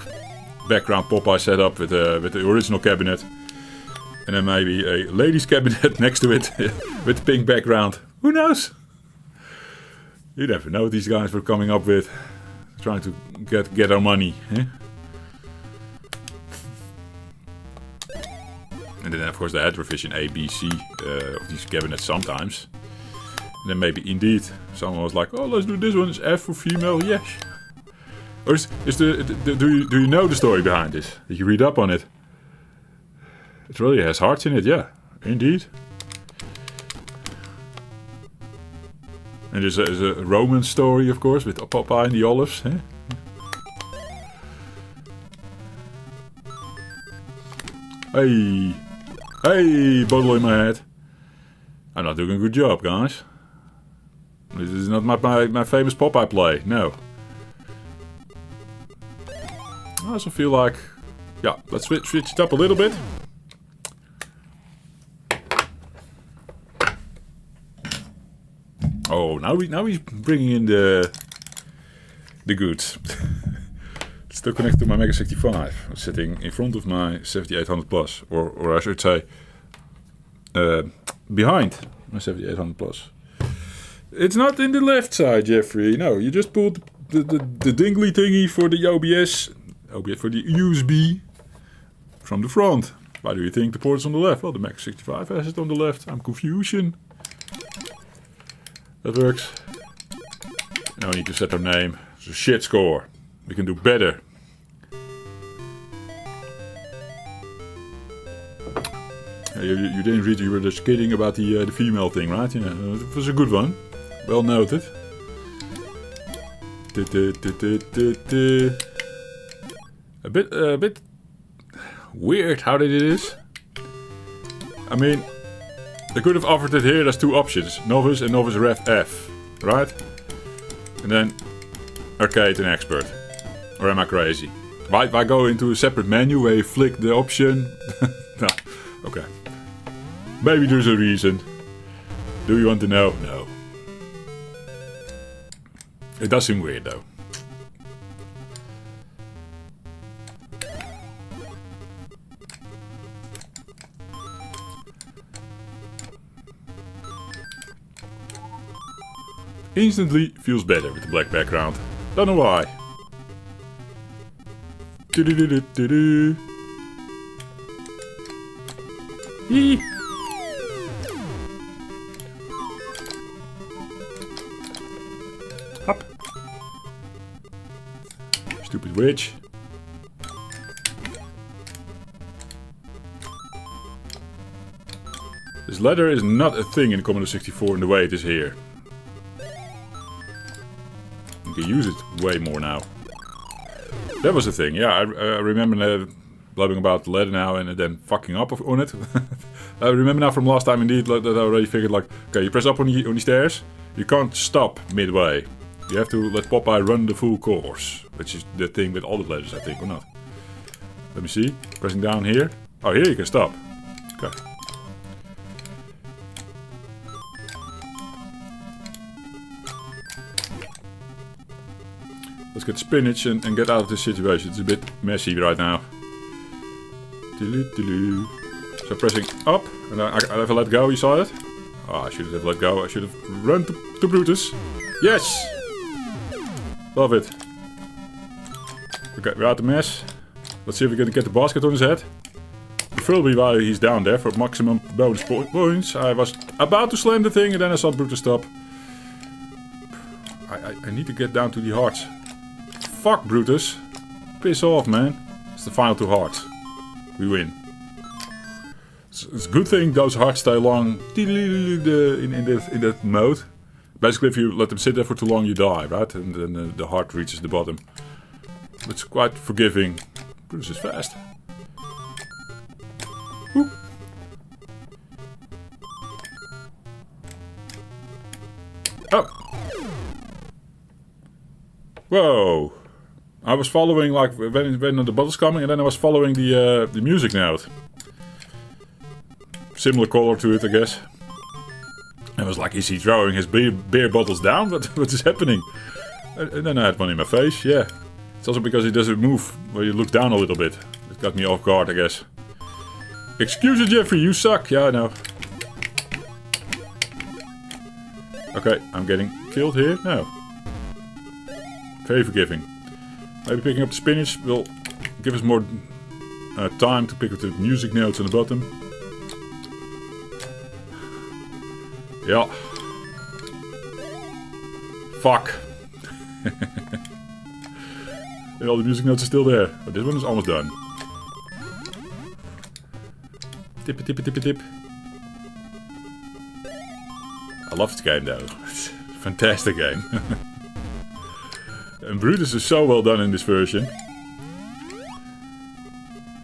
background Popeye set up with the original cabinet. And then maybe a ladies cabinet next to it with the pink background. Who knows? You never know what these guys were coming up with. Trying to get our money. Eh? And then of course they had revision A, B, C of these cabinets sometimes. And then maybe indeed someone was like, oh, let's do this one. It's F for female, yes. Or do you know the story behind this? Did you read up on it? It really has hearts in it, yeah, indeed. And there's a Roman story, of course, with Popeye and the olives. Eh? Hey, hey, bottle in my head. I'm not doing a good job, guys. This is not my famous Popeye play, no. I also feel like, yeah, let's switch it up a little bit. Oh, now he's bringing in the goods. It's still connected to my Mega 65. I'm sitting in front of my 7800 Plus, or I should say, behind my 7800 Plus. It's not in the left side, Jeffrey. No, you just pulled the dingly thingy for the OBS for the USB from the front. Why do you think the port is on the left? Well, the Mega 65 has it on the left. I'm confusion. That works. Now we need to set our name. It's a shit score. We can do better. You didn't read, you were just kidding about the female thing, right? Yeah, it was a good one. Well noted. A bit weird how they did this. I mean, they could have offered it here as two options. Novice and Novice Ref F, right? And then Arcade and Expert. Or am I crazy? Why go into a separate menu where you flick the option? No, okay. Maybe there's a reason. Do you want to know? No. It does seem weird though. Instantly feels better with the black background. Don't know why. Do-do-do-do-do-do. Yee. Up. Stupid witch. This ladder is not a thing in Commodore 64 in the way it is here. You can use it way more now. That was the thing, yeah. I remember blabbing about the ladder now and then fucking up on it. I remember now from last time indeed that I already figured like, okay, you press up on the stairs, you can't stop midway. You have to let Popeye run the full course, which is the thing with all the ladders, I think, or not. Let me see. Pressing down here. Oh, here you can stop. Okay. Let's get spinach and get out of this situation. It's a bit messy right now. So pressing up, and I have let go, you saw it? Oh, I should have let go. I should have run to Brutus. Yes! Love it. Okay, we're out the mess. Let's see if we can get the basket on his head. Preferably while he's down there for maximum bonus points. I was about to slam the thing and then I saw Brutus stop. I need to get down to the hearts. Fuck Brutus. Piss off, man. It's the final two hearts. We win. It's a good thing those hearts stay long in that mode. Basically, if you let them sit there for too long, you die, right? And then the heart reaches the bottom. It's quite forgiving. Brutus is fast. Woo. Oh! Whoa! I was following, like, when the bottle's coming, and then I was following the music note. Similar color to it, I guess. I was like, is he throwing his beer bottles down? What is happening? And then I had one in my face, yeah. It's also because he doesn't move where you look down a little bit. It got me off guard, I guess. Excuse me, Jeffrey, you suck. Yeah, I know. Okay, I'm getting killed here? No. Very forgiving. Maybe picking up the spinach will give us more time to pick up the music notes on the bottom. Yeah. Fuck. And all the music notes are still there. But this one is almost done. Tip, tip, tip, tip. I love this game though. It's a fantastic game. And Brutus is so well done in this version.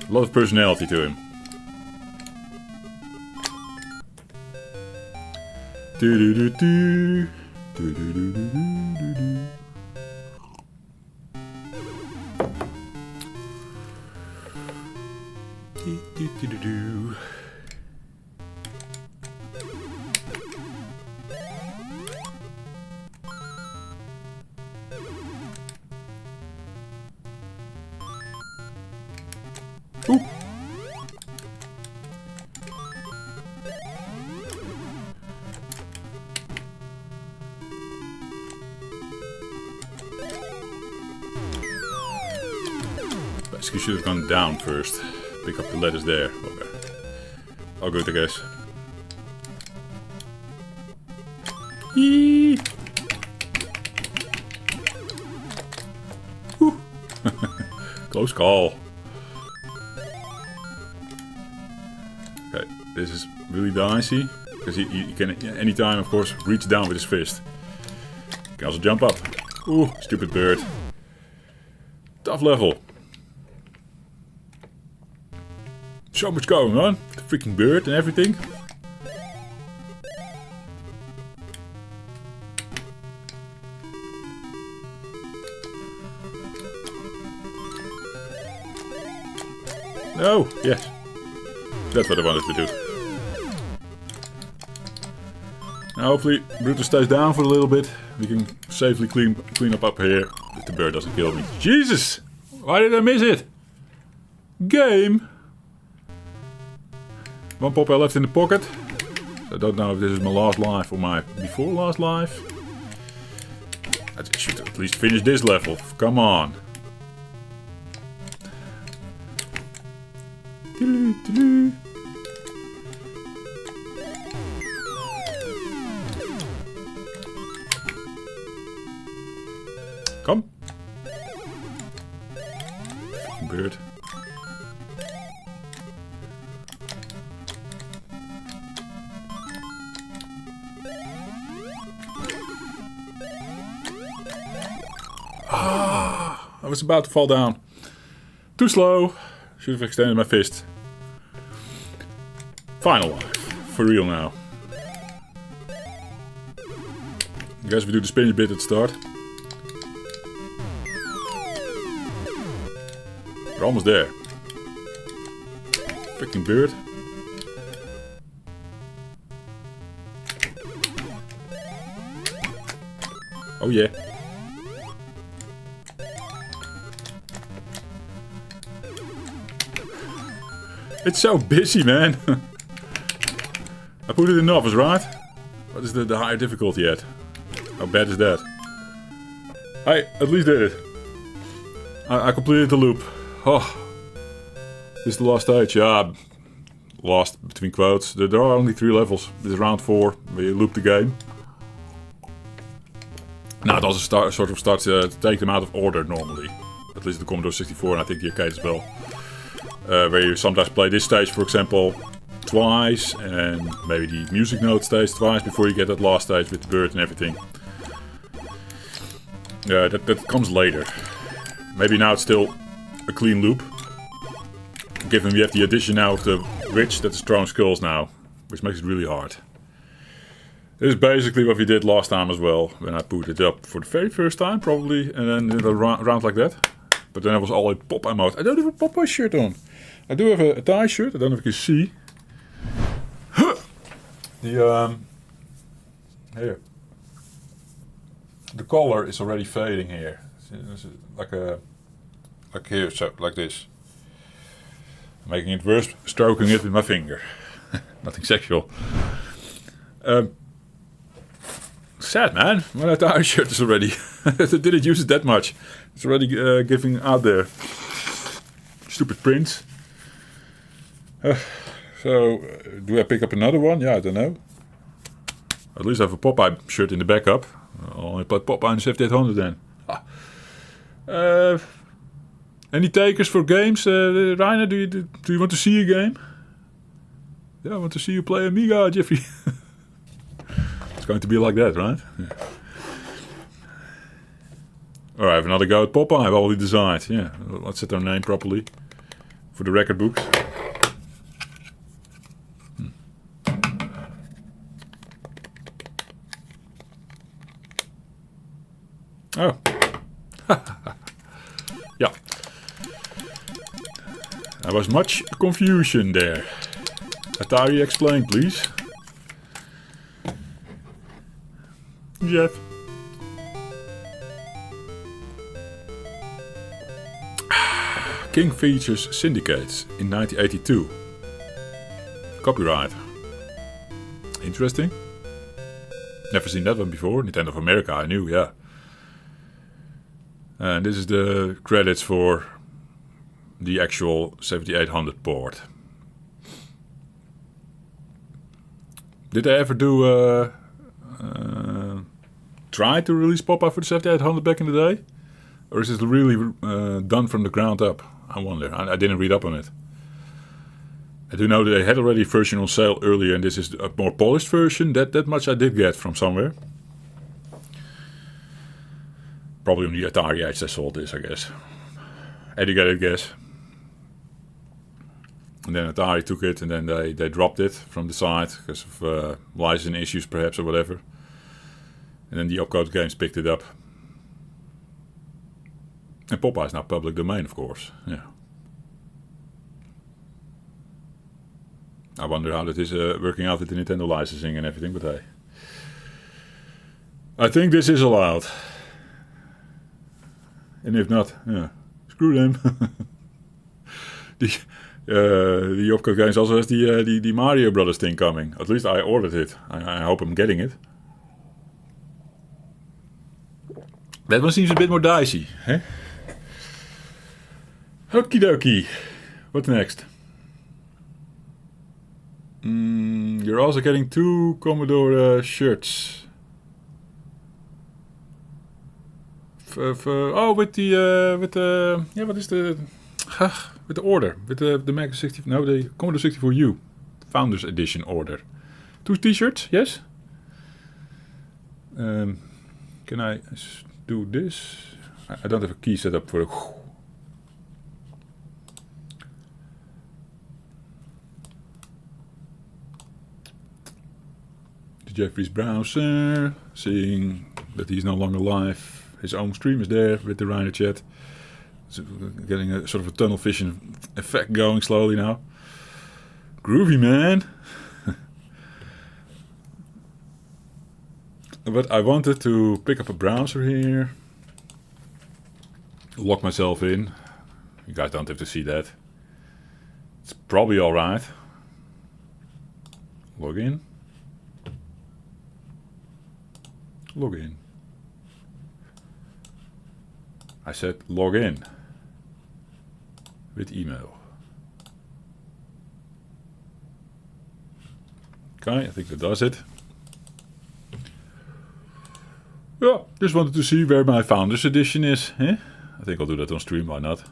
A lot of personality to him. Do do do do. Do do do do do do. Do do do do do. Ooh. Basically should have gone down first. Pick up the letters there. Okay. All good, I guess. Eee. Whew. Close call. Okay, this is really dicey. Because he can anytime, of course, reach down with his fist. He can also jump up. Ooh, stupid bird. Tough level. So much going on. The freaking bird and everything. Oh, yes. That's what I wanted to do. Now hopefully Brutus stays down for a little bit. We can safely clean up here. If the bird doesn't kill me. Jesus! Why did I miss it? Game! One Popeye left in the pocket. I don't know if this is my last life or my before last life. I should at least finish this level. Come on. Come. Bird. I was about to fall down. Too slow. Should have extended my fist. Final life. For real now. I guess we do the spinning bit at the start. We're almost there. Freaking bird. Oh yeah. It's so busy, man. I put it in novice, right? What is the higher difficulty yet? How bad is that? I at least did it. I completed the loop. Oh, this is the last stage. Yeah, lost between quotes. There are only 3 levels. This is round 4 where you loop the game. Now it also starts to take them out of order normally. At least the Commodore 64 and I think the arcade as well. Where you sometimes play this stage, for example, twice, and maybe the music note stage twice before you get that last stage with the bird and everything. Yeah, that comes later. Maybe now it's still a clean loop. Given we have the addition now of the witch that is throwing skulls now, which makes it really hard. This is basically what we did last time as well, when I put it up for the very first time, probably, and then did a round like that. But then I was all in Popeye mode. I don't have a Popeye shirt on. I do have a Atari shirt. I don't know if you can see. Here. The color is already fading here. It's like here, so like this. I'm making it worse, stroking it with my finger. Nothing sexual. Sad, man. My Atari shirt is already. I didn't use it that much. It's already giving out there. Stupid prints. Do I pick up another one? Yeah, I don't know. At least I have a Popeye shirt in the backup. I'll only put Popeye in the 7800 then. Any takers for games? Rainer, do you want to see a game? Yeah, I want to see you play Amiga, Jeffrey. It's going to be like that, right? Yeah. Alright, I have another go at Popeye. I've already designed. Yeah, let's set our name properly for the record books. Oh. Yeah. There was much confusion there. Atari, explain, please. Jeff. King features syndicates in 1982. Copyright. Interesting. Never seen that one before. Nintendo of America, I knew, yeah. And this is the credits for the actual 7800 port. Did they ever do tried to release Popeye for the 7800 back in the day? Or is it really done from the ground up? I wonder. I didn't read up on it. I do know that they had already a version on sale earlier, and this is a more polished version. That much I did get from somewhere. Probably on the Atari Edge they sold this, I guess. Educated guess. And then Atari took it, and then they dropped it from the site because of licensing issues, perhaps, or whatever. And then the Opcode Games picked it up. And Popeye is now public domain, of course. Yeah. I wonder how that is working out with the Nintendo licensing and everything, but hey. I think this is allowed. And if not, yeah, screw them. The Opcode Games also has the Mario Brothers thing coming. At least I ordered it. I hope I'm getting it. That one seems a bit more dicey, eh? Okie dokie. What next? You're also getting 2 Commodore shirts. With the order, with the Mega 60, no, the Commodore 64U Founders Edition order. 2 T-shirts, yes. Can I do this? I don't have a key set up for the. Jeffrey's browser, seeing that he's no longer live. His own stream is there with the Reiner chat. So getting a sort of a tunnel vision effect going slowly now. Groovy, man. But I wanted to pick up a browser here. Lock myself in. You guys don't have to see that. It's probably alright. Log in. Log in. I said log in with email. Okay, I think that does it. Yeah, just wanted to see where my Founders Edition is. Eh? I think I'll do that on stream, why not?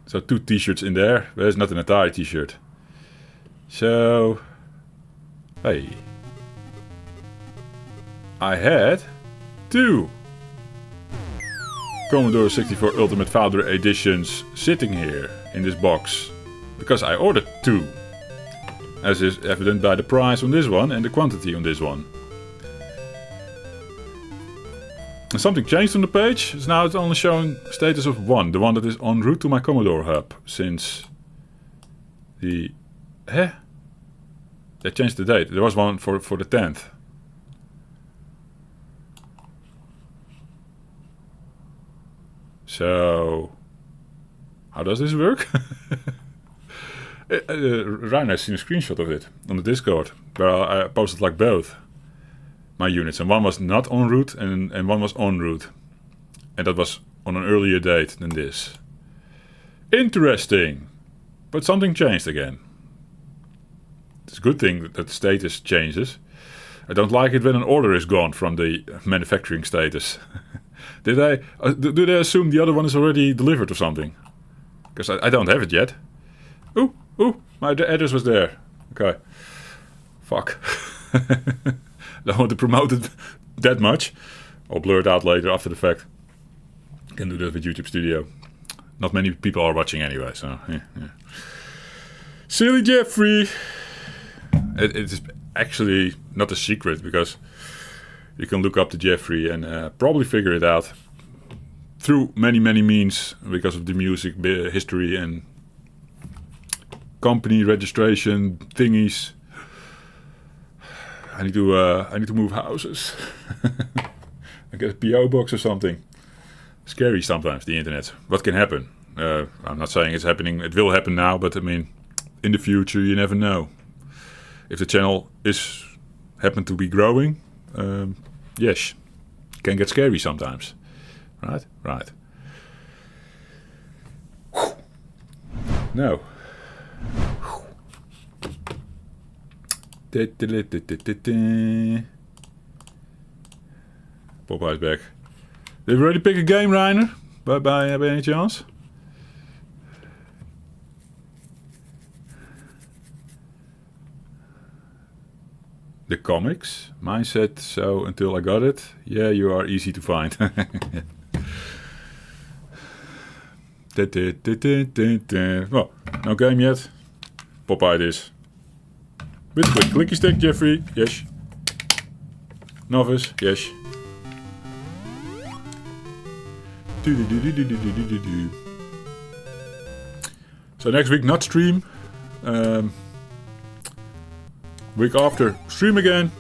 So 2 t-shirts in there. There's not an Atari t-shirt. So, hey. I had 2 Commodore 64 Ultimate Founder Editions sitting here in this box. Because I ordered 2. As is evident by the price on this one and the quantity on this one. And something changed on the page. Now it's only showing status of 1. The one that is en route to my Commodore hub. Since the... They changed the date. There was one for the 10th. So, how does this work? Ryan has seen a screenshot of it on the Discord, where I posted like both my units, and one was not en route and one was en route, and that was on an earlier date than this. Interesting, but something changed again. It's a good thing that the status changes. I don't like it when an order is gone from the manufacturing status. Do they assume the other one is already delivered or something? Because I don't have it yet. Ooh, my address was there. Okay. Fuck. Don't want to promote it that much. I'll blur it out later after the fact. Can do that with YouTube Studio. Not many people are watching anyway, so yeah. Silly Jeffrey. It is actually not a secret because you can look up to Jeffrey and probably figure it out through many means because of the music history and company registration thingies. I need to move houses. I get a PO box or something. Scary sometimes, the internet. What can happen? I'm not saying it's happening. It will happen now, but I mean, in the future, you never know. If the channel happen to be growing, yes, can get scary sometimes. Right. No. Popeye's back. Did we already pick a game, Reiner? By any chance? The comics. Mine said so until I got it. Yeah, you are easy to find. Well, no game yet. Popeye it is. With a quick clicky stick, Jeffrey. Yes. Novice. Yes. So next week not stream. Week after stream again.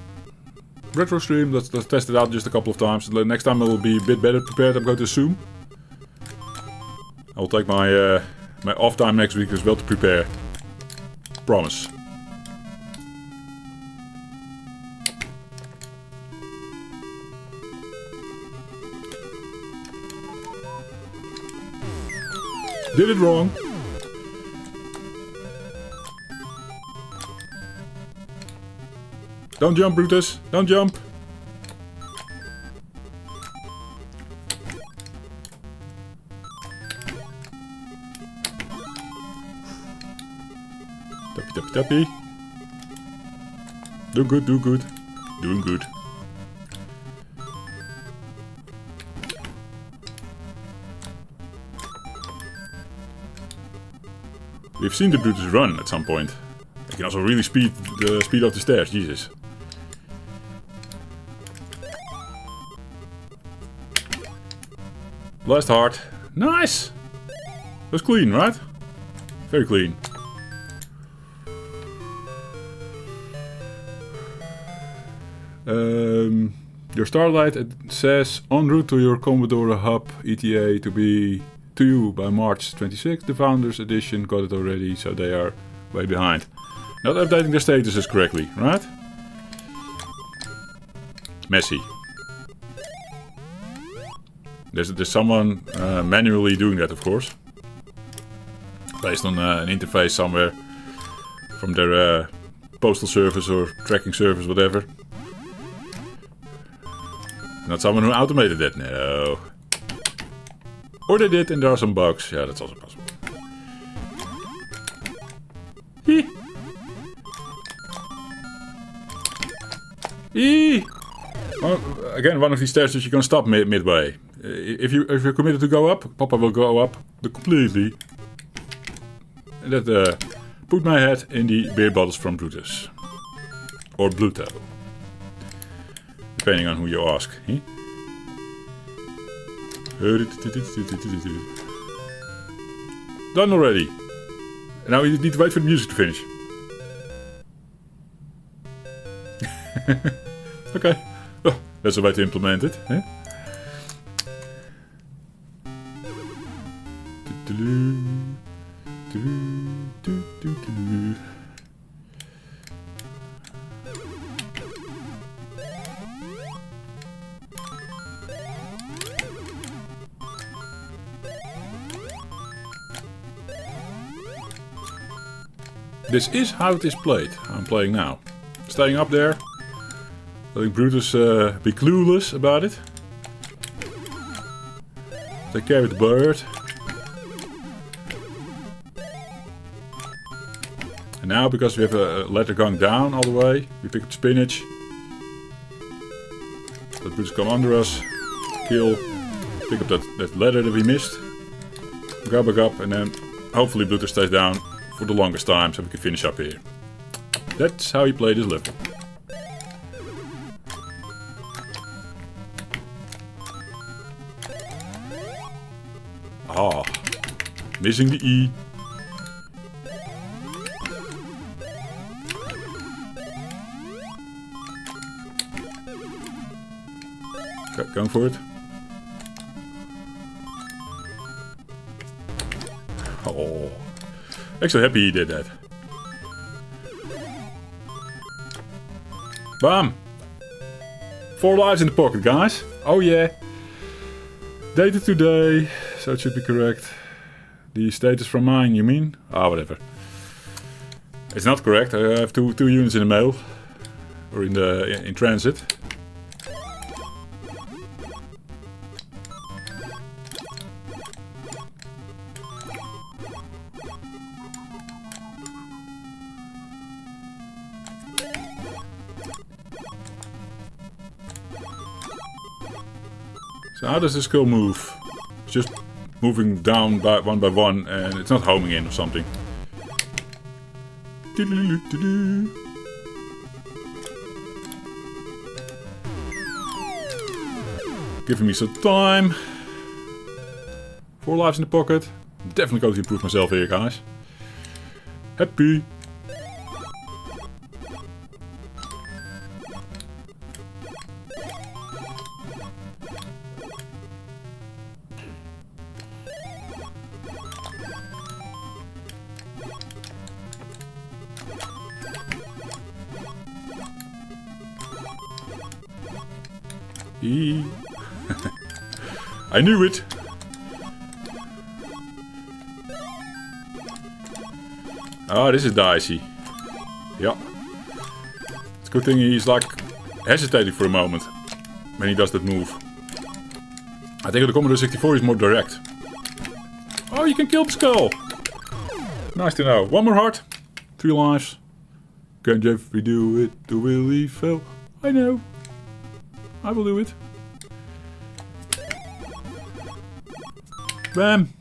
Retro stream. Let's test it out just a couple of times. The next time I will be a bit better prepared. I'm going to assume. I will take my my off time next week as well to prepare. Promise. Did it wrong. Don't jump, Brutus. Don't jump. Tappy, tappy, tappy. Do good, do good. Doing good. We've seen the Brutus run at some point. He can also really speed up the stairs. Jesus. Blast hard. Nice! That was clean, right? Very clean. Your Starlight says en route to your Commodore Hub ETA to you by March 26th. The Founders Edition got it already, so they are way behind. Not updating their statuses correctly, right? Messy. There's someone manually doing that, of course. Based on an interface somewhere from their postal service or tracking service, whatever. Not someone who automated it, no. Or they did and there are some bugs. Yeah, that's also possible. Eee! Eee! Well, again, one of these stairs that you can stop midway. If you're committed to go up, Papa will go up completely. And that put my head in the beer bottles from Brutus. Or Bluto. Depending on who you ask. Huh? Done already. And now we need to wait for the music to finish. Okay. Oh, that's a way to implement it. Huh? This is how it is played. I'm playing now. Staying up there. Letting Brutus be clueless about it. Take care of the bird. And now, because we have a ladder going down all the way, we pick up spinach. Let Brutus come under us. Kill. Pick up that ladder that we missed. Go back up and then hopefully Brutus stays down for the longest time so we can finish up here. That's how you play this level. Ah, missing the E. Okay, going for it. Oh, actually happy he did that. Bam! 4 lives in the pocket, guys. Oh yeah. Dated today, so it should be correct. The status from mine, you mean? Ah, whatever. It's not correct. I have two units in the mail, or in transit. So how does this skull move? It's just moving down by one, and it's not homing in or something. Giving me some time. 4 lives in the pocket. Definitely going to improve myself here, guys. Happy. I knew it. Oh, this is dicey. Yeah. It's a good thing he's like hesitating for a moment when he does that move. I think the Commodore 64 is more direct. Oh, you can kill the skull. Nice to know. One more heart. 3 lives. Can Jeffrey do it? Will he fail? I know. I will do it. Bam.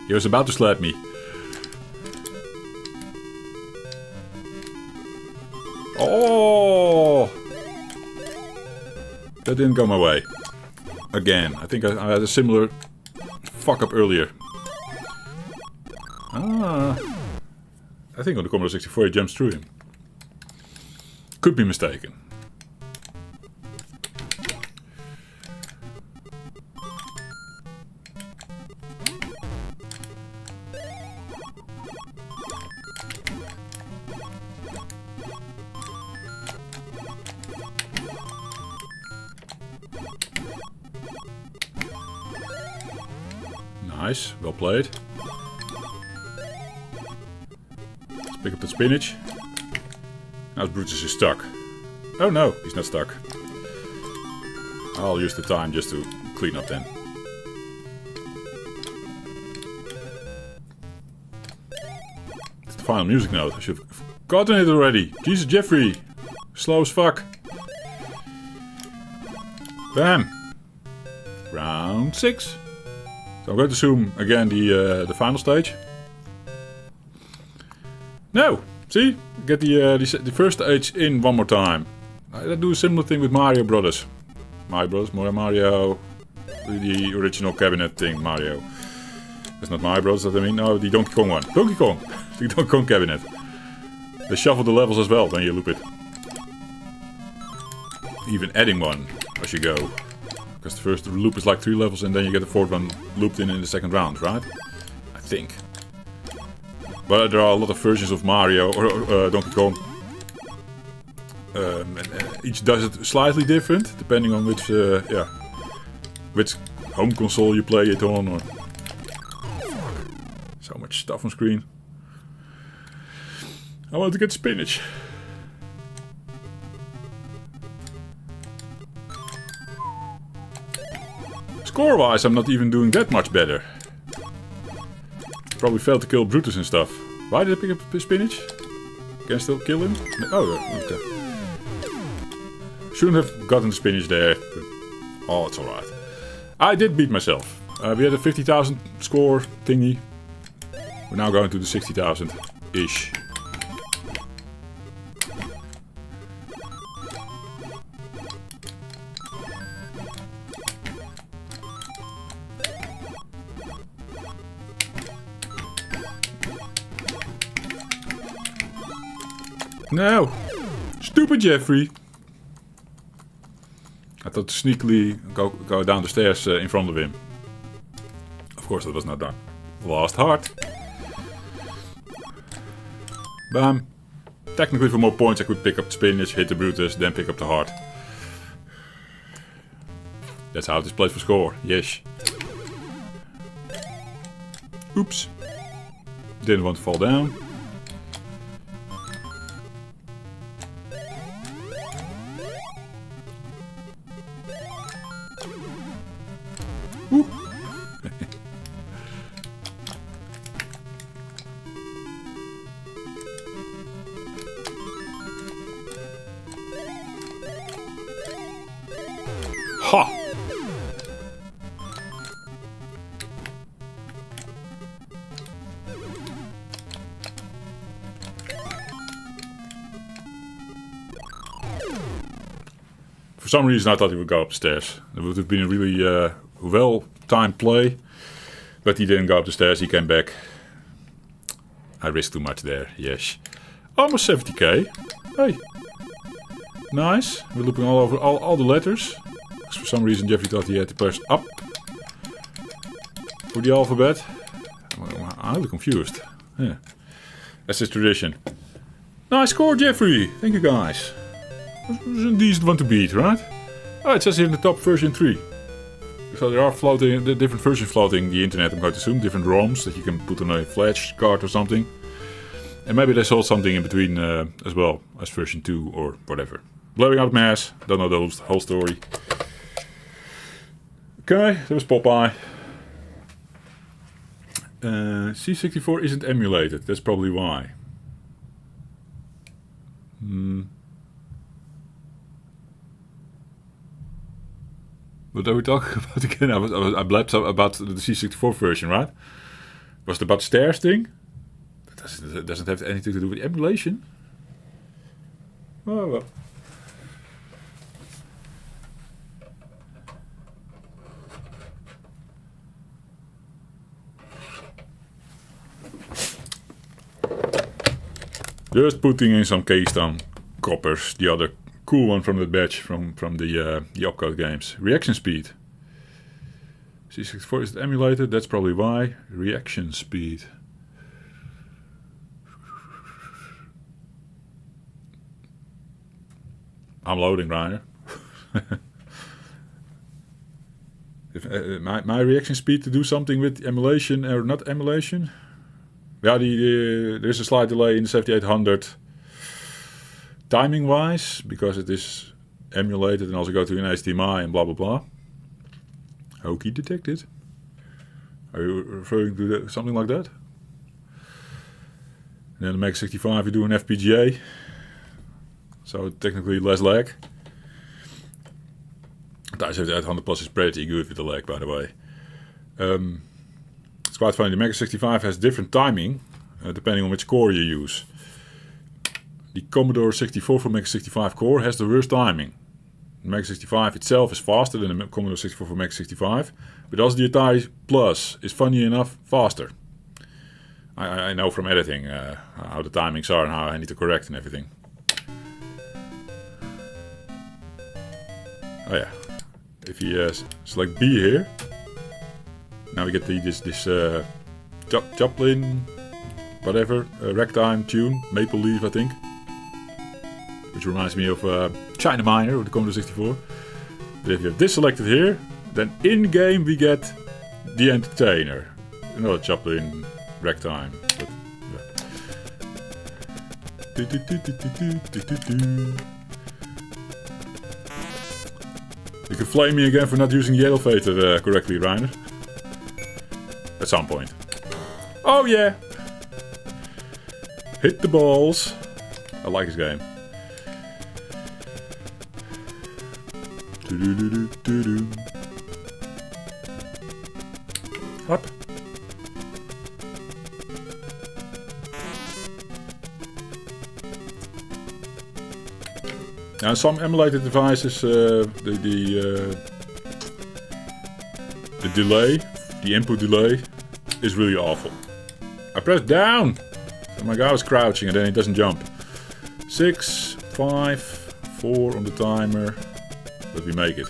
He was about to slap me. Oh! That didn't go my way. Again, I think I had a similar fuck up earlier. Ah. I think on the Commodore 64 it jumps through him. Could be mistaken. Nice, well played. Let's pick up the spinach. Now Brutus is stuck. Oh no, he's not stuck. I'll use the time just to clean up then. It's the final music note. I should have gotten it already. Jesus, Jeffrey. Slow as fuck. Bam. Round 6. So I'm going to zoom again the final stage. No! See? Get the first stage in one more time. I do a similar thing with Mario Brothers. Mario, the original cabinet thing, Mario. That's not Mario Brothers, that I mean. No, the Donkey Kong one. Donkey Kong! The Donkey Kong cabinet. They shuffle the levels as well when you loop it. Even adding one as you go. Because the first loop is like 3 levels and then you get the 4th one looped in the second round, right? I think. But there are a lot of versions of Mario or Donkey Kong. And each does it slightly different, depending on which home console you play it on. Or so much stuff on screen. I want to get spinach. Score-wise, I'm not even doing that much better. Probably failed to kill Brutus and stuff. Why did I pick up spinach? Can I still kill him? Oh, okay. Shouldn't have gotten the spinach there. But, oh, it's alright. I did beat myself. We had a 50,000 score thingy. We're now going to the 60,000-ish. No! Stupid Jeffrey! I thought to sneakily go down the stairs in front of him. Of course that was not done. Last heart. Bam. Technically for more points I could pick up the spinach, hit the Brutus, then pick up the heart. That's how this plays for score. Yes. Oops. Didn't want to fall down. Ha! For some reason I thought he would go upstairs. It would have been a really well-timed play. But he didn't go up the stairs, he came back. I risked too much there, yes. Almost 70k. Hey. Nice. We're looping all over all the letters. For some reason Jeffrey thought he had to press up for the alphabet. I'm highly confused. Yeah. That's his tradition. Nice score, Jeffrey. Thank you, guys. It was a decent one to beat, right? Oh, it says here in the top version 3. So there are different versions floating the internet, I'm going to assume. Different ROMs that you can put on a flash card or something. And maybe they sold something in between as well as version 2 or whatever. Blowing out mass. Don't know the whole story. Okay, that was Popeye. C64 isn't emulated. That's probably why. What are we talking about again? I blabbed about the C64 version, right? Was it about stairs thing? That doesn't have anything to do with emulation. Oh well. Just putting in some Keystone coppers, the other cool one from the batch from the opcode games. Reaction speed. C64 is it emulated? That's probably why. Reaction speed. I'm loading, Rainer. My reaction speed to do something with emulation or not emulation? Yeah, there's a slight delay in the 7800 timing wise because it is emulated and also go to an HDMI and blah blah blah. Hokey detected. Are you referring to something like that? And then the Mega 65 you do an FPGA, so technically less lag. The 7800 Plus is pretty good with the lag, by the way. It's quite funny, the Mega 65 has different timing depending on which core you use. The Commodore 64 for Mega 65 core has the worst timing. The Mega 65 itself is faster than the Commodore 64 for Mega 65, but also the Atari Plus is funny enough faster. I know from editing how the timings are and how I need to correct and everything. Oh yeah, if you select B here, now we get this Joplin, whatever, ragtime tune, Maple Leaf I think. Which reminds me of China Minor of the Commodore 64. But if you have this selected here, then in-game we get The Entertainer. Another Joplin ragtime. But, yeah. You can flame me again for not using the elevator correctly, Rainer. At some point. Oh yeah! Hit the balls. I like this game. Up. Now some emulated devices, the delay, the input delay, is really awful. I pressed down, so my guy was crouching and then he doesn't jump. 6, 5, 4 on the timer, but we make it.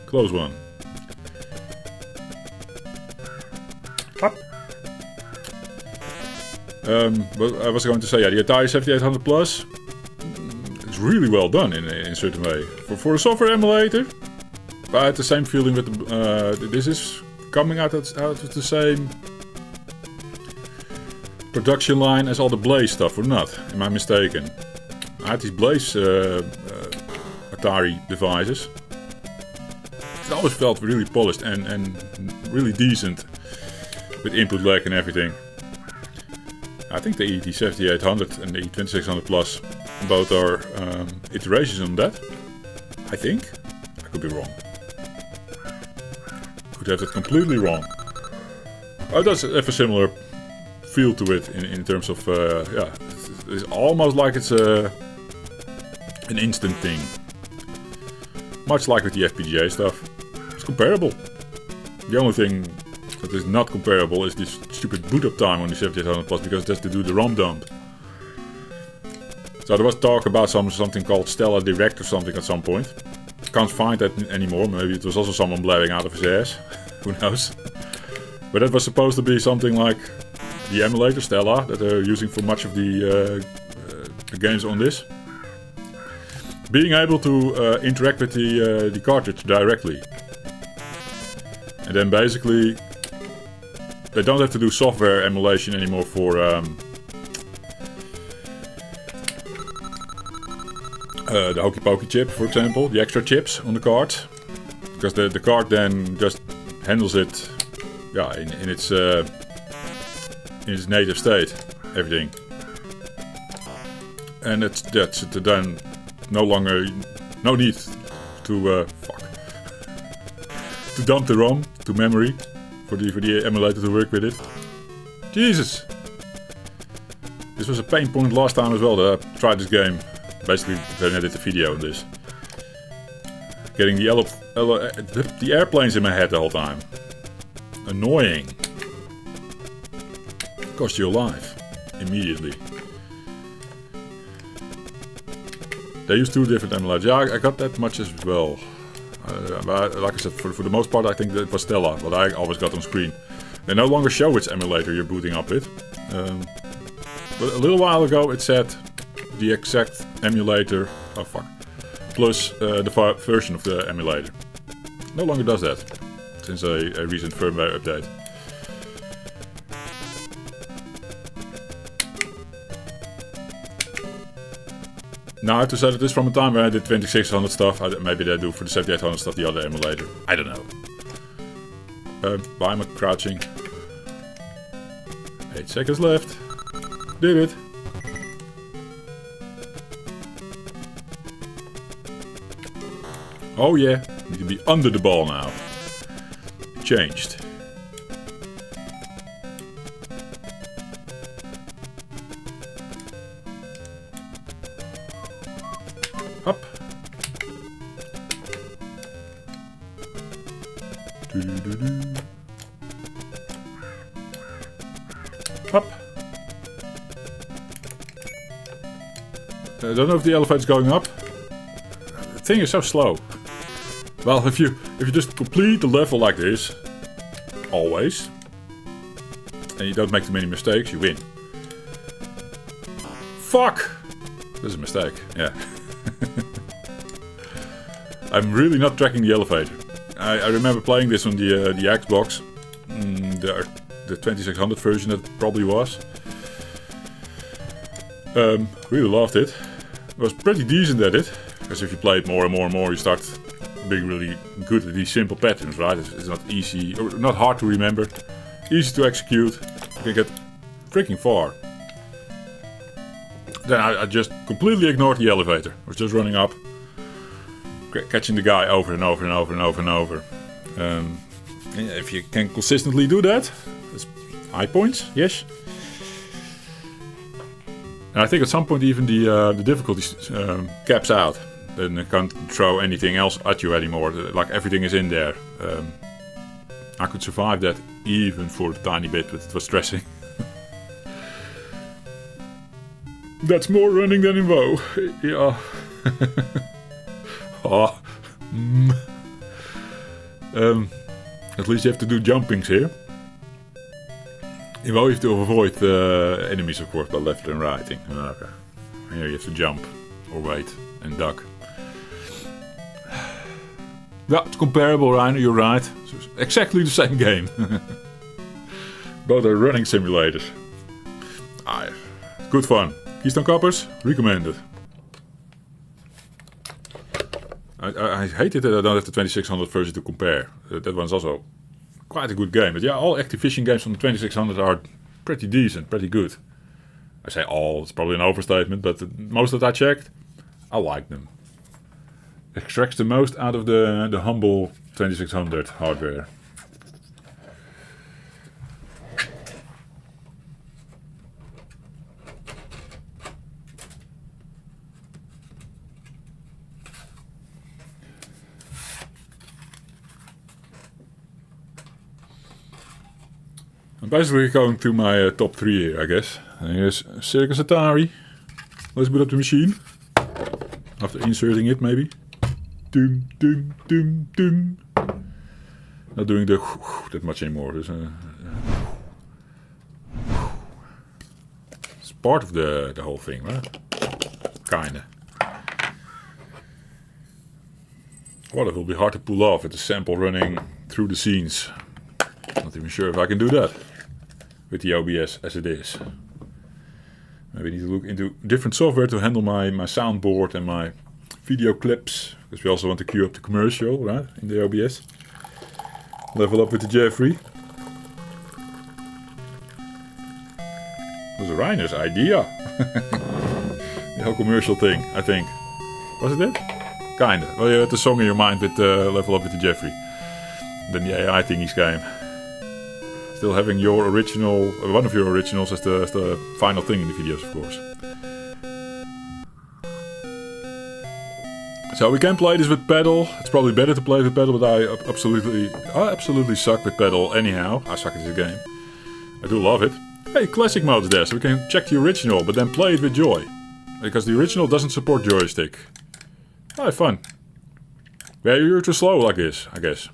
Close one. Up. What I was going to say, yeah, the Atari 7800 Plus. It's really well done in a certain way. For a software emulator, I had the same feeling with the, this is coming out of the same production line as all the Blaze stuff, or not? Am I mistaken? I had these Blaze Atari devices. It always felt really polished and really decent with input lag and everything. I think the ET7800 and the ET2600 Plus both are iterations on that, I think. be wrong. Could have it completely wrong. Oh, it does have a similar feel to it in terms of, yeah, it's almost like it's an instant thing. Much like with the FPGA stuff. It's comparable. The only thing that is not comparable is this stupid boot up time on the 7800 Plus, because that's to do the ROM dump. So there was talk about something called Stella Direct or something at some point. Can't find that anymore. Maybe it was also someone blabbing out of his ass. Who knows? But that was supposed to be something like the emulator Stella that they're using for much of the games on this. Being able to interact with the cartridge directly. And then basically they don't have to do software emulation anymore for the Hokey Pokey chip, for example, the extra chips on the card, because the card then just handles it, yeah, in its native state, everything, and that's then no need to to dump the ROM to memory for the emulator to work with it. Jesus, this was a pain point last time as well that I tried this game. Basically, when I did the video on this. Getting the airplanes in my head the whole time. Annoying. Cost you a life. Immediately. They use 2 different emulators. Yeah, I got that much as well. Like I said, for the most part I think that it was Stella, what I always got on screen. They no longer show which emulator you're booting up with. But a little while ago it said the exact emulator, plus the version of the emulator. No longer does that, since a recent firmware update. Now I have to say that this is from a time when I did 2600 stuff. Maybe they do for the 7800 stuff the other emulator. I don't know. Why am I crouching? 8 seconds left. Did it. Oh yeah, need to be under the ball now. Changed. Up. Up. I don't know if the elevator's going up. The thing is so slow. Well, if you just complete the level like this, always, and you don't make too many mistakes, you win. Fuck! This is a mistake, yeah. I'm really not tracking the elevator. I remember playing this on the Xbox, the 2600 version that probably was. Really loved it. Was pretty decent at it, because if you play it more and more and more, you start being really good at these simple patterns, right? It's not easy, or not hard to remember, easy to execute. You can get freaking far. Then I just completely ignored the elevator. I was just running up, catching the guy over and over and over and over and over. If you can consistently do that, it's high points, yes. And I think at some point even the difficulty caps out. Then I can't throw anything else at you anymore. Like everything is in there. I could survive that even for a tiny bit, but it was stressing. That's more running than in WoW. Yeah. Oh. At least you have to do jumpings here. In WoW you have to avoid enemies, of course, by left and righting. Okay. Here you have to jump, or wait, and duck. Yeah, it's comparable, Ryan, you're right. It's exactly the same game. Both are running simulators. Good fun. Keystone Coppers, recommended. I hate it that I don't have the 2600 version to compare. That one's also quite a good game. But yeah, all Activision games on the 2600 are pretty decent, pretty good. I say all, it's probably an overstatement, but most that I checked, I like them. extracts the most out of the humble 2600 hardware. I'm basically going through my top 3 here, I guess. And here's Circus Atari. Let's boot up the machine. After inserting it, maybe. Doom, doom, doom, doom. Not doing the that much anymore. It's part of the whole thing, right? Kinda. Well, it will be hard to pull off with the sample running through the scenes. Not even sure if I can do that with the OBS as it is. Maybe I need to look into different software to handle my soundboard and my video clips, because we also want to queue up the commercial, right, in the OBS. Level up with the Jeffrey. That was Reiner's idea. The whole commercial thing, I think. Was it it? Kinda. Well, you had the song in your mind with Level Up with the Jeffrey. Then the AI thingies came. Still having your original, one of your originals as the final thing in the videos, of course. So we can play this with pedal. It's probably better to play with pedal, but I absolutely suck with pedal anyhow. I suck at this game. I do love it. Hey, classic mode's there, so we can check the original, but then play it with joy. Because the original doesn't support joystick. Oh, fun. Yeah, you're too slow like this, I guess.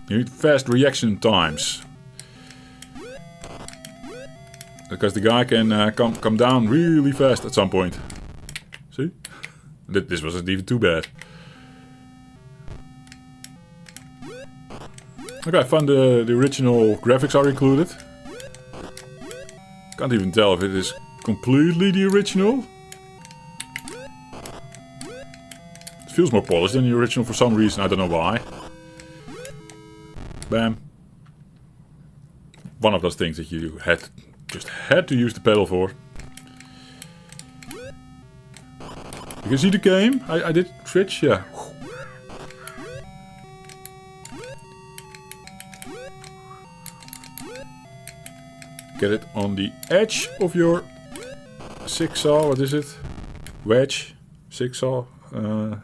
You need fast reaction times. Because the guy can come down really fast at some point. See? This wasn't even too bad. Okay, fun. The original graphics are included. Can't even tell if it is completely the original. It feels more polished than the original for some reason. I don't know why. Bam. One of those things that you just had to use the pedal for. You can see the game. I did switch, yeah. Get it on the edge of your six-saw. What is it? Wedge. Six-saw.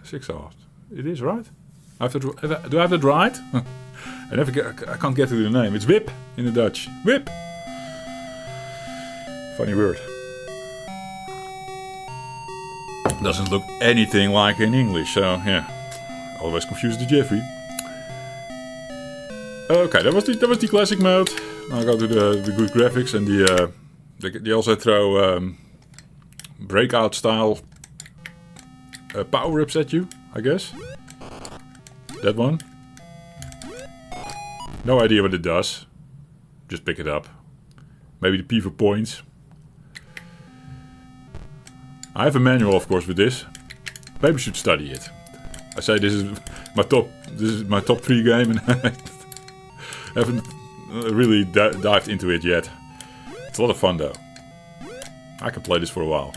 Six-saw. It is, right? Do I have that right? I can't get to the name. It's whip in the Dutch. Whip! Funny word. Doesn't look anything like in English, so yeah. Always confused the Jeffrey. Okay, that was the classic mode. Now I go to the good graphics and they also throw breakout style power-ups at you, I guess. That one. No idea what it does. Just pick it up. Maybe the P for points. I have a manual, of course, with this. Maybe I should study it. I say this is my top 3 game, and I haven't really dived into it yet. It's a lot of fun, though. I can play this for a while.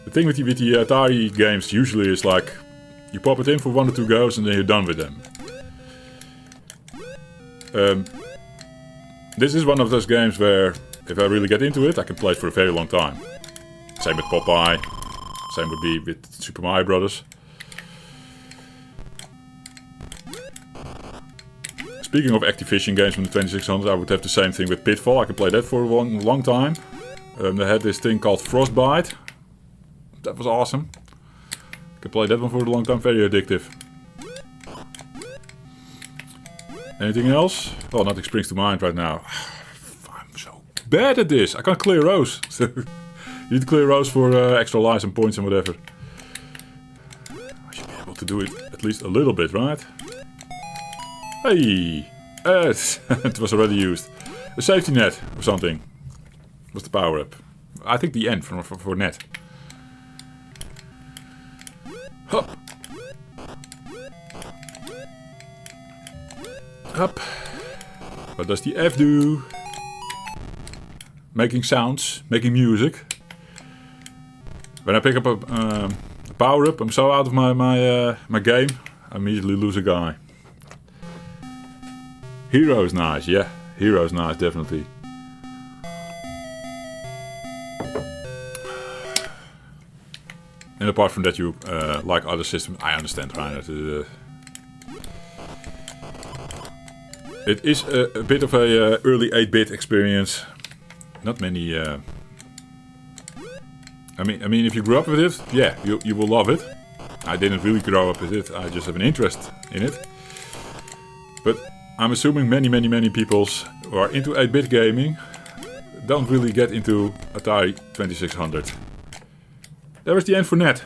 The thing with the Atari games usually is like you pop it in for 1 or 2 goes, and then you're done with them. This is one of those games where, if I really get into it, I can play it for a very long time. Same with Popeye. Same would be with Super Mario Brothers. Speaking of Activision games from the 2600, I would have the same thing with Pitfall. I can play that for a long time. They had this thing called Frostbite. That was awesome. I can play that one for a long time. Very addictive. Anything else? Well, nothing springs to mind right now. I'm so bad at this. I can't clear rows. You need to clear rows for extra lives and points and whatever. I should be able to do it at least a little bit, right? Hey! It was already used. A safety net or something. Was the power up. I think the end for net. Hop! Up. What does the F do? Making sounds, making music. When I pick up a power up. I'm so out of my game. I immediately lose a guy. Hero's nice, yeah. Hero's nice, definitely. And apart from that, you like other systems. I understand, Reinhard. It is a bit of a early 8-bit experience. Not many. I mean, if you grew up with it, yeah, you will love it. I didn't really grow up with it. I just have an interest in it. But I'm assuming many people who are into 8-bit gaming don't really get into Atari 2600. There was the end for net.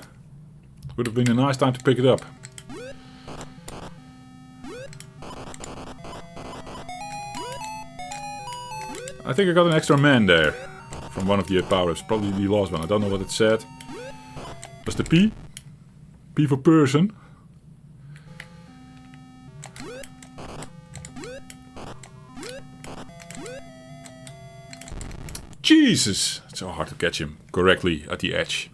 Would have been a nice time to pick it up. I think I got an extra man there from one of the power-ups. Probably the last one. I don't know what it said. Was the P? P for person. Jesus! It's so hard to catch him correctly at the edge.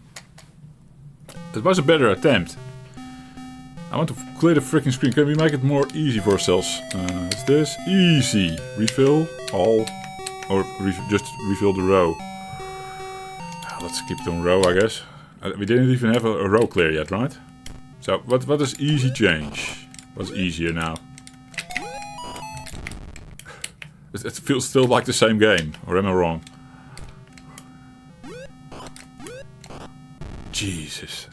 It was a better attempt. I want to clear the freaking screen. Can we make it more easy for ourselves? It's this. Easy. Refill. All. Or just refill the row. Let's keep it on row, I guess. We didn't even have a row clear yet, right? So, what does easy change? What's easier now? It feels still like the same game. Or am I wrong? Jesus.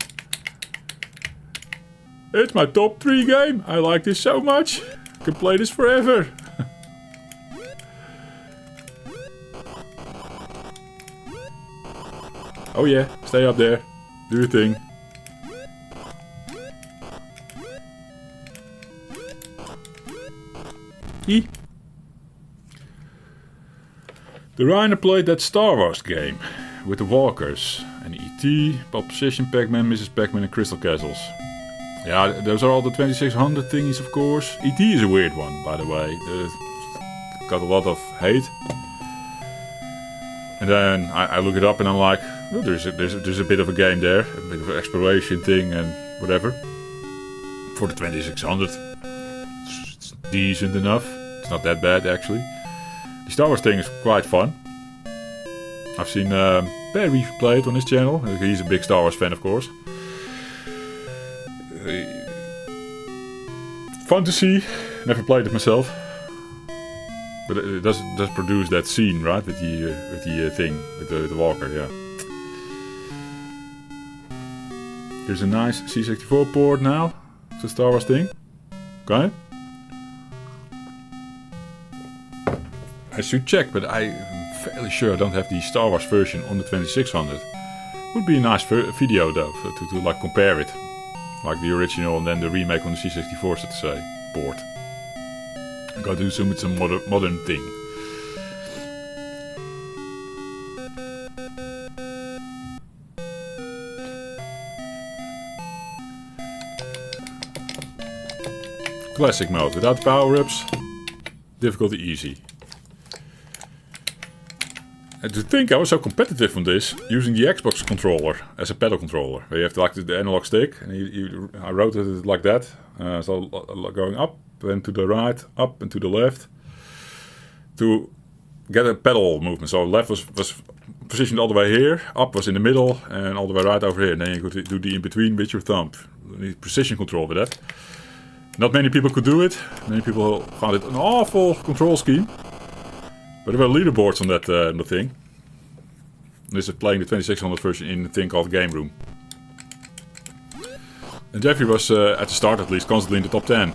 It's my top 3 game. I like this so much. I can play this forever. Oh yeah, stay up there. Do your thing. E. The Reiner played that Star Wars game with the walkers. And E.T., Pulp Position, Pac-Man, Mrs. Pac-Man and Crystal Castles. Yeah, those are all the 2600 thingies, of course. E.T. is a weird one, by the way. Got a lot of hate. And then I look it up and I'm like, oh, there's a bit of a game there. A bit of an exploration thing and whatever. For the 2600. It's decent enough. It's not that bad, actually. The Star Wars thing is quite fun. I've seen Barry play it on his channel. He's a big Star Wars fan, of course. Fun to see. Never played it myself. But it does produce that scene, right? With the thing, with the walker, yeah. Here's a nice C64 port now. It's a Star Wars thing. Okay. I should check, but I'm fairly sure I don't have the Star Wars version on the 2600. Would be a nice video though, to like compare it. Like the original and then the remake on the C64, so to say, port. I gotta do some with some modern thing. Classic mode, without power-ups, difficulty easy. And to think I was so competitive on this, using the Xbox controller as a pedal controller. Where you have to like the analog stick, and I rotated it like that. So going up and to the right, up and to the left. To get a pedal movement. So left was positioned all the way here, up was in the middle, and all the way right over here. And then you could do the in-between with your thumb. You need precision control with that. Not many people could do it. Many people found it an awful control scheme. But there were leaderboards on that thing. This is playing the 2600 version in a thing called Game Room. And Jeffrey was, at the start at least, constantly in the top 10.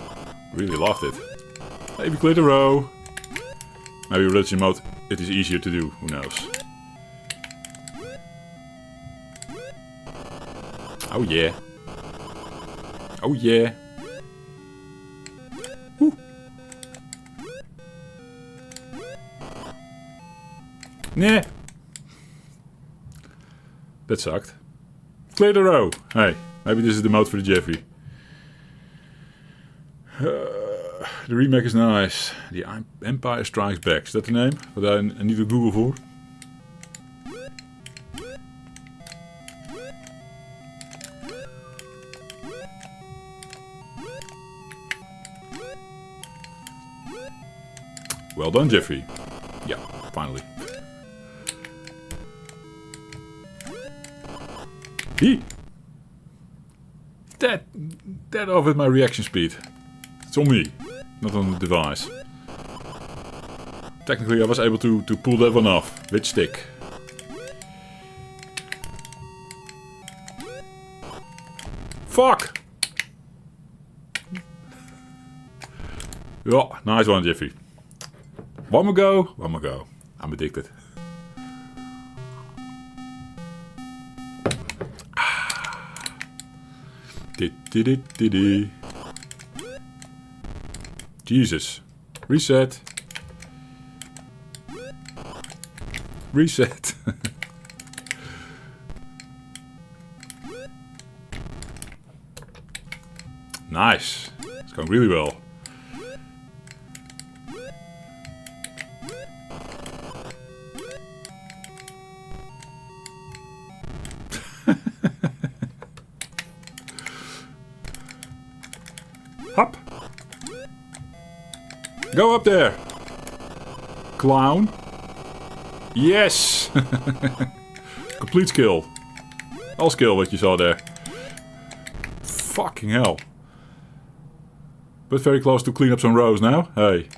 Really loved it. Maybe clear the row. Maybe religion mode, it is easier to do, who knows. Oh yeah. Oh yeah. Woo. Nah. That sucked. Clear the row. Hey, maybe this is the mode for the Jeffrey. The remake is nice. The Empire Strikes Back. Is that the name? Wat I need to Google voor. Well done, Jeffrey. Yeah, finally. That off with my reaction speed. It's on me, not on the device. Technically I was able to pull that one off. With stick. Fuck! Yeah, nice one, Jeffrey. One more go, one more go. I'm addicted. Jesus. Reset. Reset. Nice. It's going really well. Hop. Go up there. Clown. Yes. Complete skill. All skill what you saw there. Fucking hell. But very close to clean up some rows now. Hey.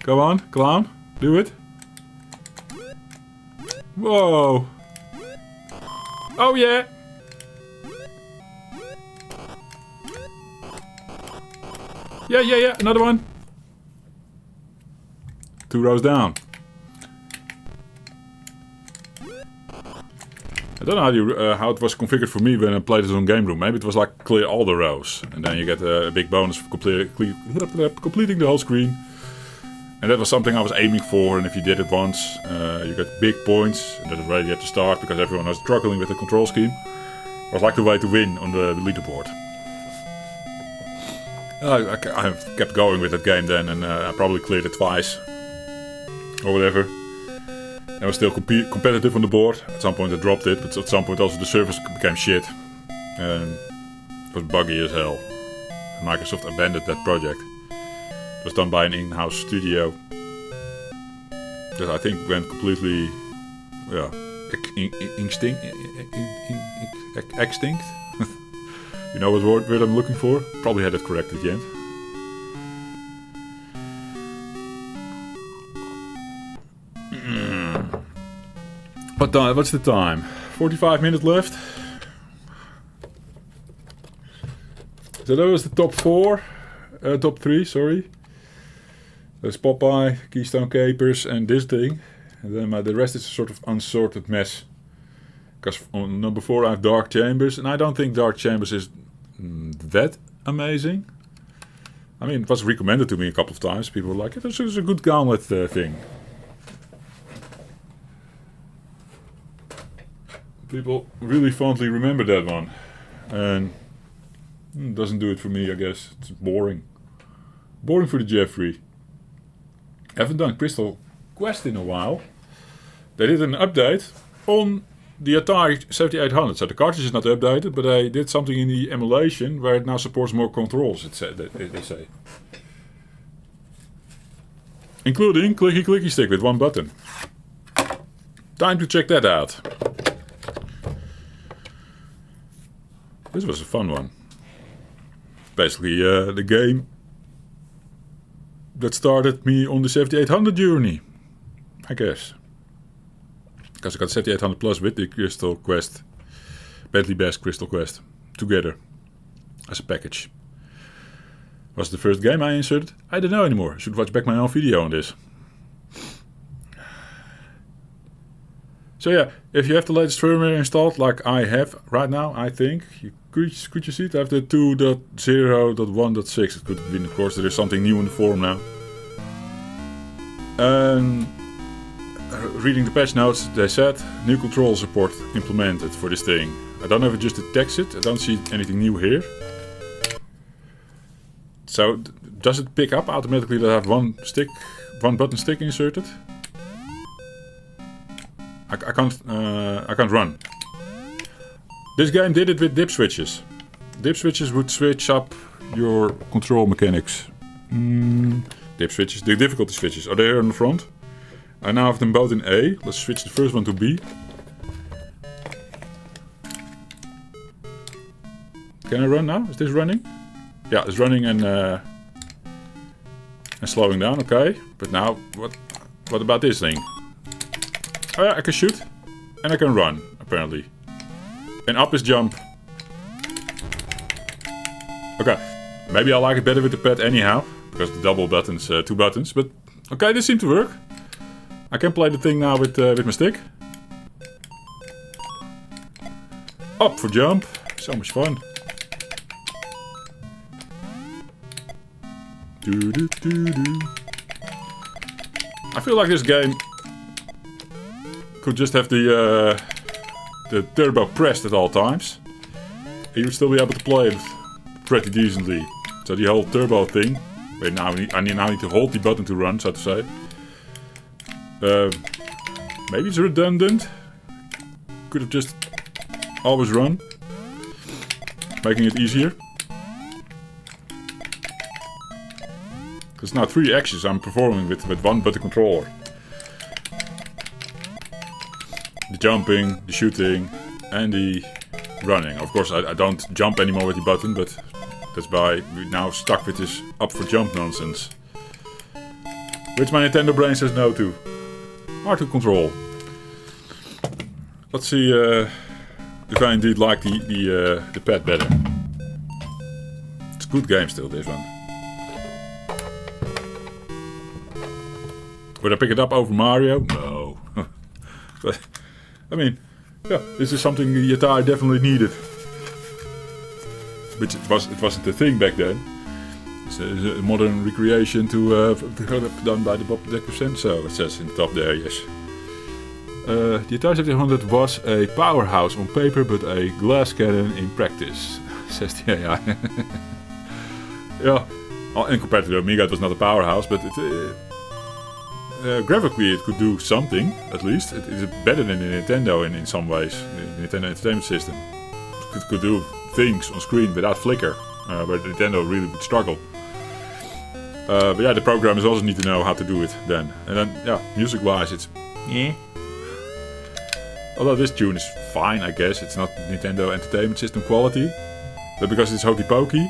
Go on, clown. Do it. Whoa. Oh yeah. Yeah. Another one. 2 rows down. I don't know how it was configured for me when I played it on Game Room. Maybe it was like clear all the rows. And then you get a big bonus for completing the whole screen. And that was something I was aiming for. And if you did it once, you got big points. And that is ready at the start because everyone was struggling with the control scheme. It was like the way to win on the leaderboard. I kept going with that game then, and I probably cleared it twice. Or whatever. I was still competitive on the board. At some point I dropped it, but at some point also the servers became shit. And it was buggy as hell. Microsoft abandoned that project. It was done by an in-house studio. That I think went completely... yeah... extinct? You know what word I'm looking for? Probably had it correct at the end. What's the time? 45 minutes left. So that was the top 3, sorry. There's Popeye, Keystone Capers and this thing. And then the rest is a sort of unsorted mess. Because on number 4 I have Dark Chambers, and I don't think Dark Chambers is that amazing. I mean, it was recommended to me a couple of times. People were like, it was a good gauntlet thing. People really fondly remember that one. And it doesn't do it for me, I guess. It's boring. Boring for the Jeffrey. I haven't done Crystal Quest in a while. They did an update on the Atari 7800. So the cartridge is not updated, but they did something in the emulation where it now supports more controls, they say. Including clicky stick with one button. Time to check that out. This was a fun one. Basically the game that started me on the 7800 journey, I guess. Because I got 7800 Plus with the Crystal Quest, Bentley Best Crystal Quest, together as a package. Was it the first game I inserted? I don't know anymore. I should watch back my own video on this. So yeah, if you have the latest firmware installed, like I have right now, I think, could you see it? I have the 2.0.1.6. It could have been, of course, there is something new in the forum now. And reading the patch notes, they said new control support implemented for this thing. I don't know if it just detects it. I don't see anything new here. So does it pick up automatically that I have one button stick inserted? I can't run. This game did it with dip switches. Dip switches would switch up your control mechanics. dip switches, the difficulty switches. Are they here on the front? I now have them both in A. Let's switch the first one to B. Can I run now? Is this running? Yeah, it's running and slowing down. Okay, but now what about this thing? Oh yeah, I can shoot and I can run apparently. And up is jump. Okay, maybe I like it better with the pad anyhow, because the double buttons, 2 buttons. But okay, this seemed to work. I can play the thing now with my stick. Up for jump. So much fun. I feel like this game could just have the turbo pressed at all times. You would still be able to play it pretty decently. So the whole turbo thing. Wait, now I now need to hold the button to run, so to say. Maybe it's redundant. Could have just always run, making it easier. Because now 3 actions I'm performing with 1 button controller. The jumping, the shooting, and the running. Of course, I don't jump anymore with the button, but that's why we're now stuck with this up for jump nonsense. Which my Nintendo brain says no to. Hard to control. Let's see if I indeed like the pad better. It's a good game still, this one. Would I pick it up over Mario? No. But, I mean, yeah, this is something the Atari definitely needed. Which it wasn't the thing back then. It's a modern recreation done by the Bob Decker Senso, it says in the top there, yes. The Atari 7800 was a powerhouse on paper, but a glass cannon in practice, says the AI. Yeah, and compared to the Amiga, it was not a powerhouse, but graphically it could do something, at least. It is better than the Nintendo in some ways, the Nintendo Entertainment System. It could do things on screen without flicker, where the Nintendo really would struggle. But yeah, the programmers also need to know how to do it then. And then, yeah, music-wise, it's yeah. Although this tune is fine, I guess. It's not Nintendo Entertainment System quality. But because it's hokey pokey,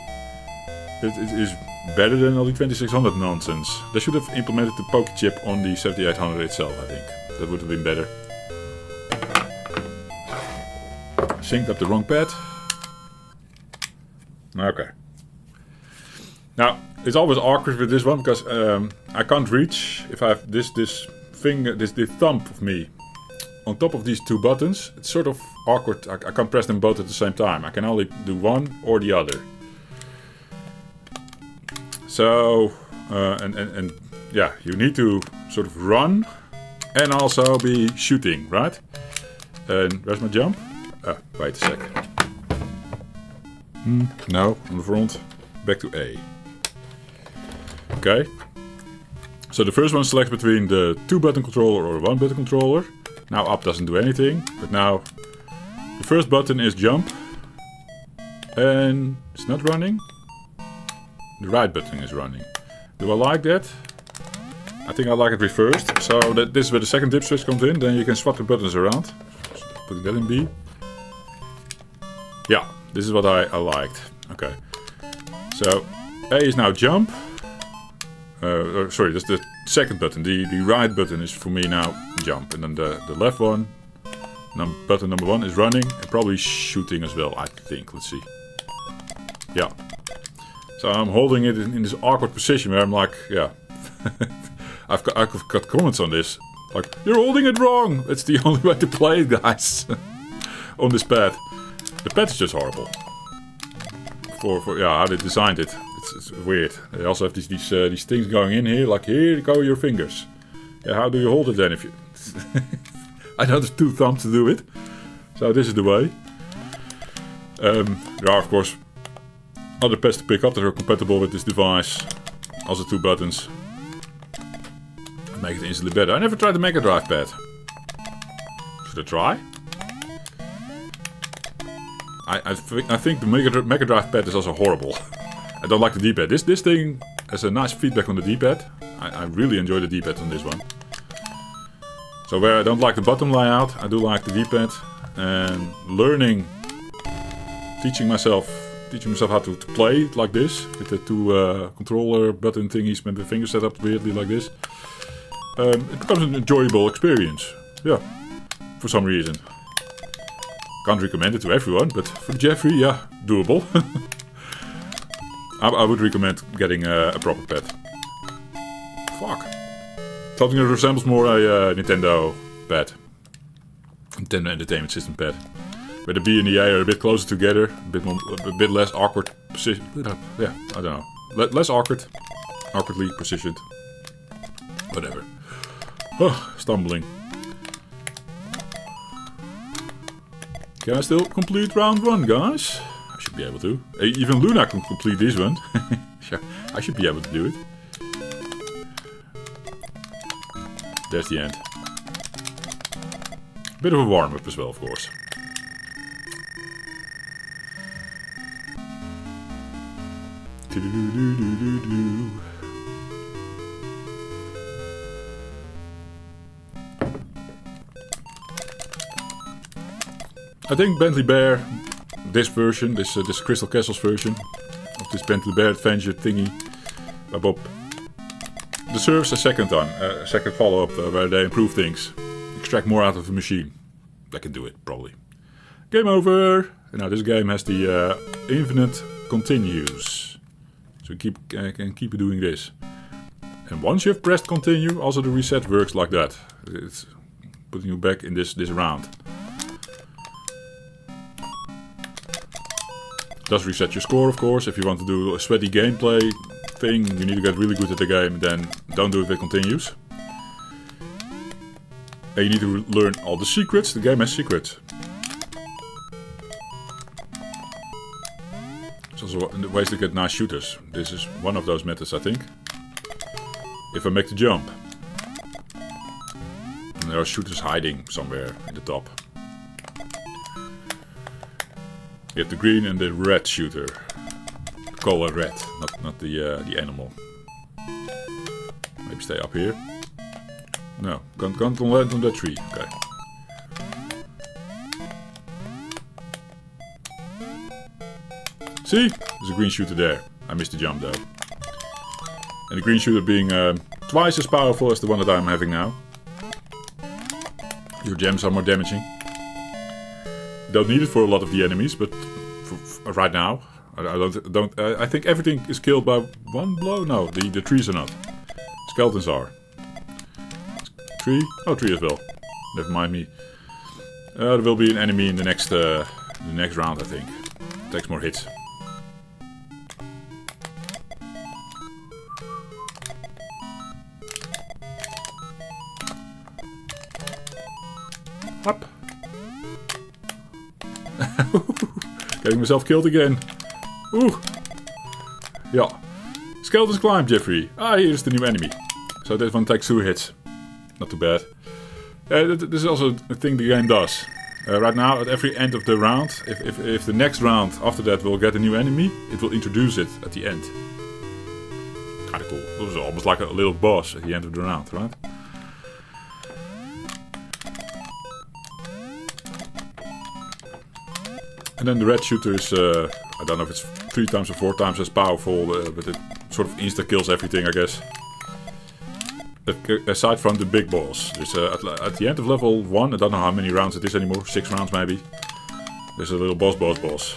it is better than all the 2600 nonsense. They should have implemented the Poke chip on the 7800 itself, I think. That would have been better. Synced up the wrong pad. Okay. Now, it's always awkward with this one because I can't reach if I have this finger, this thumb of me on top of these 2 buttons. It's sort of awkward. I can't press them both at the same time. I can only do one or the other. So, and yeah, you need to sort of run and also be shooting, right? And where's my jump? Wait a sec. No, on the front. Back to A. Okay. So the first one selects between the 2-button controller or 1-button controller. Now up doesn't do anything, but now the first button is jump. And it's not running. The right button is running. Do I like that? I think I like it reversed. So that this is where the second dip switch comes in. Then you can swap the buttons around. Put that in B. Yeah, this is what I liked. Okay. So A is now jump. Sorry, that's the second button. The right button is for me now jump. And then the left one, button number 1 is running. And probably shooting as well, I think. Let's see. Yeah. So I'm holding it in this awkward position where I'm like, yeah. I've got comments on this. Like, you're holding it wrong. It's the only way to play it, guys. On this pad. The pad is just horrible. For yeah, how they designed it. It's weird. They also have these things going in here. Like, here go your fingers. Yeah, how do you hold it then? If you I don't have 2 thumbs to do it. So this is the way. There are, of course, other pads to pick up that are compatible with this device. Also 2 buttons. Make it instantly better. I never tried the Mega Drive pad. Should I try? I think the Mega Drive pad is also horrible. I don't like the D-pad. This thing has a nice feedback on the D-pad. I really enjoy the D-pad on this one. So where I don't like the button layout, I do like the D-pad. And teaching myself how to play like this with the two controller button thingies with the fingers set up weirdly like this. It becomes an enjoyable experience. Yeah, for some reason. Can't recommend it to everyone, but for Jeffrey, yeah, doable. I would recommend getting a proper pad. Fuck. Something that resembles more a Nintendo pad. Nintendo Entertainment System pad. Where the B and the A are a bit closer together, a bit less awkward position. Yeah, I don't know. Less awkwardly positioned. Whatever. Oh, stumbling. Can I still complete round 1, guys? I should be able to. Even Luna can complete this one. Sure, I should be able to do it. There's the end. Bit of a warm-up as well, of course. I think Bentley Bear, this version, this Crystal Castles version of this Bentley Bear Adventure thingy, by Bob, deserves a second follow-up where they improve things, extract more out of the machine. They can do it, probably. Game over! Now this game has the infinite continues, so you can keep doing this. And once you've pressed continue, also the reset works like that. It's putting you back in this round. Does reset your score, of course. If you want to do a sweaty gameplay thing, you need to get really good at the game, then don't do it with continues. And you need to learn all the secrets. The game has secrets. There's also ways to get nice shooters. This is one of those methods, I think. If I make the jump. And there are shooters hiding somewhere in the top. You have the green and the red shooter. The color red, not the animal. Maybe stay up here. No, can't land on that tree. Okay. See? There's a green shooter there. I missed the jump though. And the green shooter being twice as powerful as the one that I'm having now. Your gems are more damaging. Don't need it for a lot of the enemies, but for right now, I think everything is killed by one blow. No, the trees are not. Skeletons are. Tree? Oh, tree as well. Never mind me. There will be an enemy in the next round, I think. Takes more hits. Up. Getting myself killed again. Ooh. Yeah. Skeletons climb, Jeffrey. Ah, here's the new enemy. So this one takes 2 hits. Not too bad. This is also a thing the game does. Right now, at every end of the round, if the next round after that will get a new enemy, it will introduce it at the end. Kinda cool. It was almost like a little boss at the end of the round, right? And then the red shooter is, I don't know if it's 3 times or 4 times as powerful, but it sort of insta-kills everything, I guess. Aside from the big boss. There's, at the end of level 1, I don't know how many rounds it is anymore, 6 rounds maybe. There's a little boss.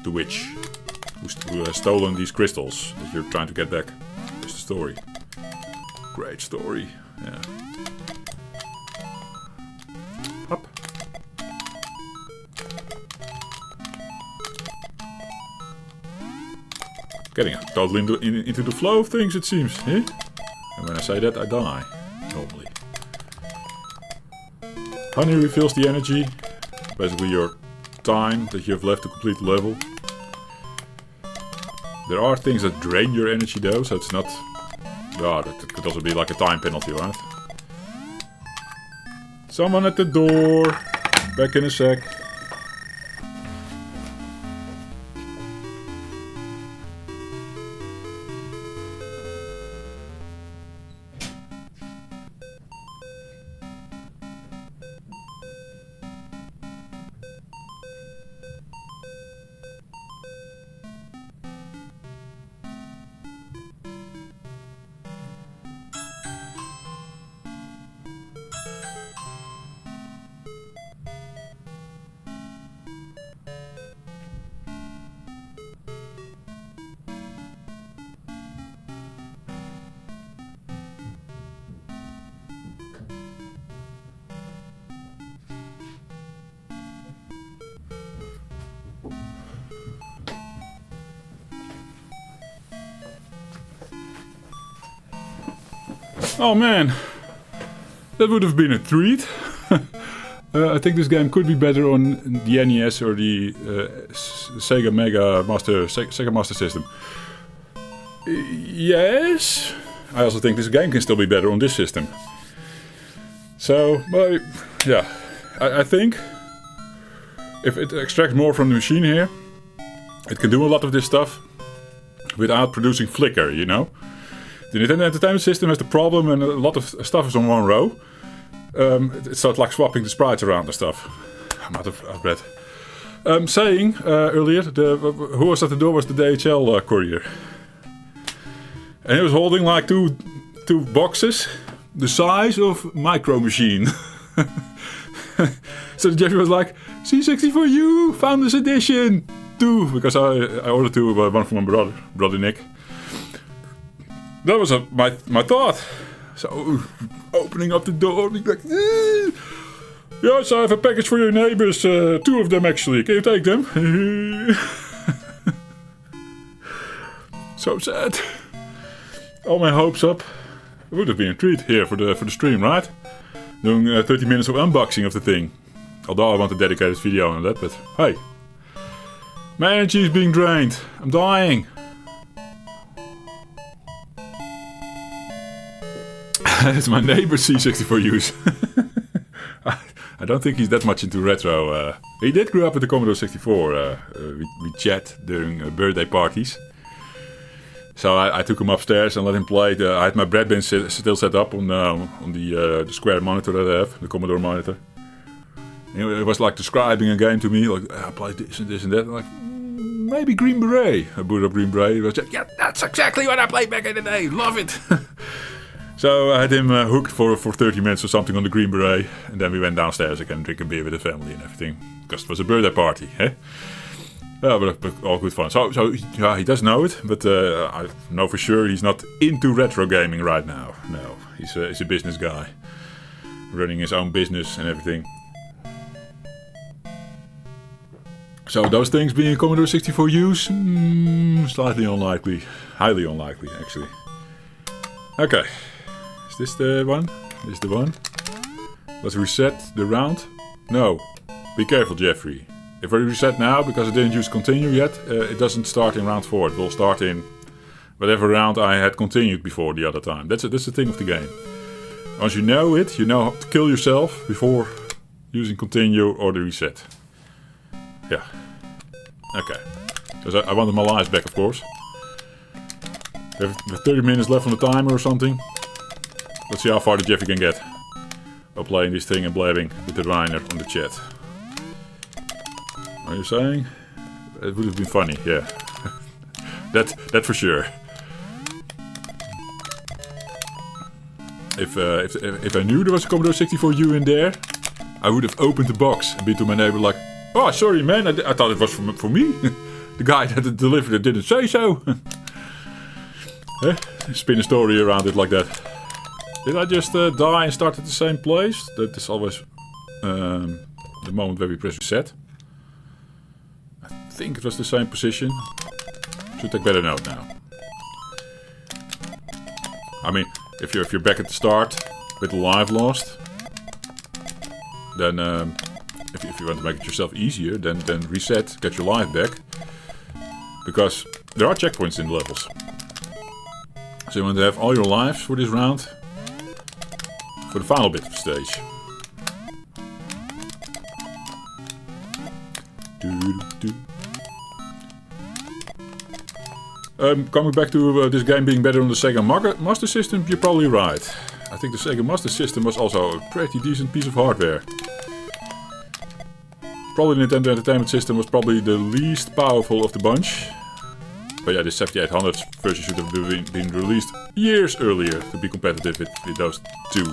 The witch. Who has stolen these crystals that you're trying to get back. That's the story. Great story, yeah. Up. Getting totally into the flow of things, it seems, eh? And when I say that, I die. Normally. Honey refills the energy. Basically your time that you have left to complete the level. There are things that drain your energy though, so it's not... Yeah, that could also be like a time penalty, right? Someone at the door. Back in a sec. Oh man, that would have been a treat. I think this game could be better on the NES or the Sega Master System. Yes, I also think this game can still be better on this system. So, yeah, I think if it extracts more from the machine here, it can do a lot of this stuff without producing flicker, you know? The Nintendo Entertainment System has the problem, and a lot of stuff is on one row. It's sort of like swapping the sprites around and stuff. I'm out of breath. Saying earlier, who was at the door was the DHL courier. And he was holding like two boxes the size of Micro Machine. So Jeffrey was like, C64U, Founders Edition, 2. Because I ordered 2, one from my brother Nick. That was my thought. So, opening up the door, being like, yes, I have a package for your neighbors. 2 of them, actually. Can you take them? So sad. All my hopes up. It would have been a treat here for the stream, right? Doing 30 minutes of unboxing of the thing. Although I want to dedicate this video on that, but hey. My energy is being drained. I'm dying. It's my neighbor C64U's. I don't think he's that much into retro. He did grow up with the Commodore 64. We chat during birthday parties. So I took him upstairs and let him play. I had my bread bin still set up on the square monitor that I have, the Commodore monitor. And it was like describing a game to me, like I played this and this and that. I'm like, maybe Green Beret. I booted up Green Beret. He was like, yeah, that's exactly what I played back in the day. Love it. So I had him hooked for 30 minutes or something on the Green Beret. And then we went downstairs again, drink a beer with the family and everything. Because it was a birthday party, eh? Yeah, but all good fun. So yeah, he does know it, but I know for sure he's not into retro gaming right now. No, he's a business guy. Running his own business and everything. So those things being Commodore 64U's, slightly unlikely. Highly unlikely, actually. Okay. Is this the one? This is the one. Let's reset the round. No. Be careful, Jeffrey. If I reset now, because I didn't use continue yet, it doesn't start in round 4. It will start in whatever round I had continued before the other time. That's the thing of the game. Once you know it, you know how to kill yourself before using continue or the reset. Yeah. Okay. Because I wanted my lives back, of course. We have 30 minutes left on the timer or something. Let's see how far the Jeffrey can get while playing this thing and blabbing with the Reiner on the chat. Are you saying? It would have been funny, yeah. that for sure. If I knew there was a Commodore 64U in there, I would have opened the box and been to my neighbor like, oh, sorry man, I thought it was for me. The guy that it delivered it didn't say so. Spin a story around it like that. Did I just die and start at the same place? That is always the moment where we press reset. I think it was the same position. Should take better note now. I mean, if you're back at the start with the life lost, then if you want to make it yourself easier, then reset, get your life back, because there are checkpoints in the levels. So you want to have all your lives for this round for the final bit of the stage. Coming back to this game being better on the Sega Master System, you're probably right. I think the Sega Master System was also a pretty decent piece of hardware. Probably the Nintendo Entertainment System was probably the least powerful of the bunch. But yeah, the 7800 version should have been released years earlier to be competitive with those two.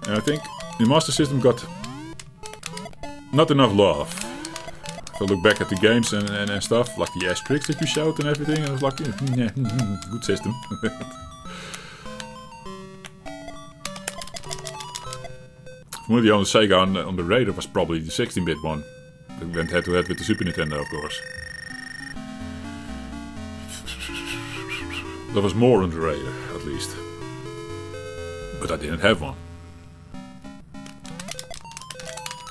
And I think the Master System got not enough love. If I look back at the games and stuff, like the asterisks that you showed and everything, I was like, yeah, good system. For me, the only Sega on the radar was probably the 16-bit one. That went head to head with the Super Nintendo, of course. That was more on the radar, at least. But I didn't have one.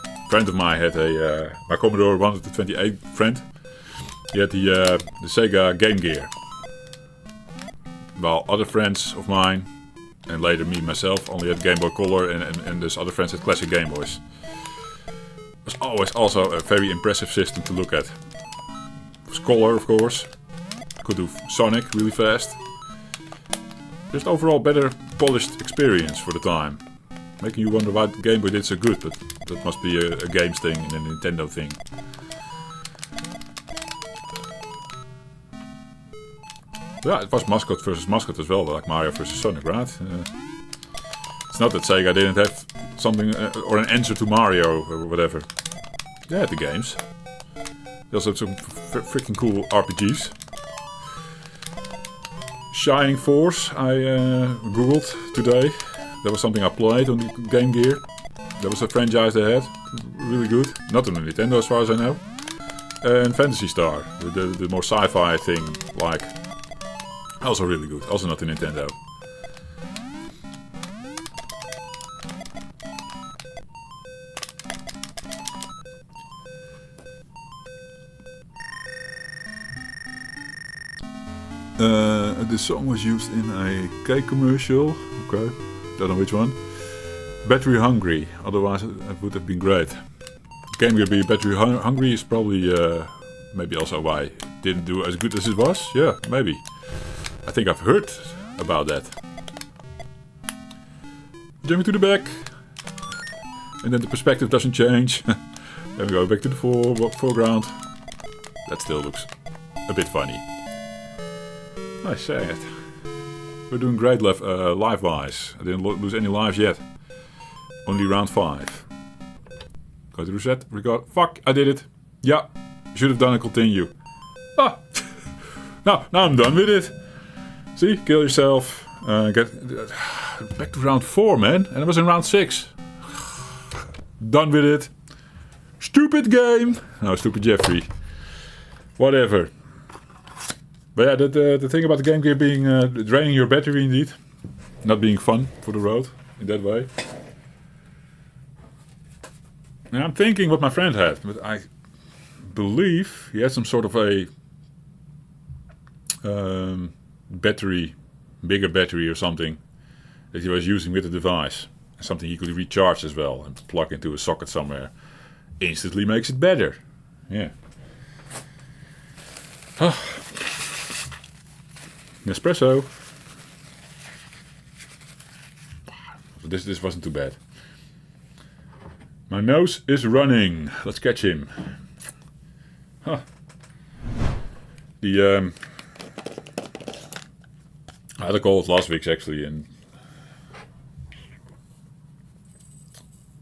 A friend of mine had my Commodore 128 friend. He had the Sega Game Gear. While other friends of mine, and later me myself, only had Game Boy Color, and those other friends had classic Game Boys. It was always also a very impressive system to look at. It was color, of course. Could do Sonic really fast. Just overall better polished experience for the time. Making you wonder why the Game Boy did so good, but that must be a games thing and a Nintendo thing. Yeah, it was mascot versus mascot as well, like Mario versus Sonic, right? It's not that Sega didn't have something or an answer to Mario or whatever. They had the games. They also had some freaking cool RPGs. Shining Force, I googled today. That was something I played on the Game Gear. That was a franchise they had. Really good. Not on the Nintendo as far as I know. And Phantasy Star, the more sci-fi thing, like... Also really good. Also not the Nintendo. The song was used in a cake commercial. Okay, don't know which one. Battery Hungry. Otherwise it would have been great. Game Gear being battery hungry is probably maybe also why it didn't do as good as it was. Yeah, maybe. I think I've heard about that. Jumping to the back. And then the perspective doesn't change. Then we go back to the foreground. That still looks a bit funny. I say it. We're doing great live-wise. I didn't lose any lives yet. Only round 5. Go to reset, record. Fuck, I did it. Yeah, should have done a continue. Ah! Now I'm done with it. See, kill yourself. Get back to round 4, man. And I was in round 6. Done with it. Stupid game. No, stupid Jeffrey. Whatever. But yeah, the thing about the Game Gear being draining your battery indeed. Not being fun for the road in that way. And I'm thinking what my friend had. But I believe he had some sort of a bigger battery or something that he was using with the device. Something he could recharge as well and plug into a socket somewhere. Instantly makes it better. Yeah. Espresso. This wasn't too bad. My nose is running. Let's catch him. Huh. I had a call it last week's actually, and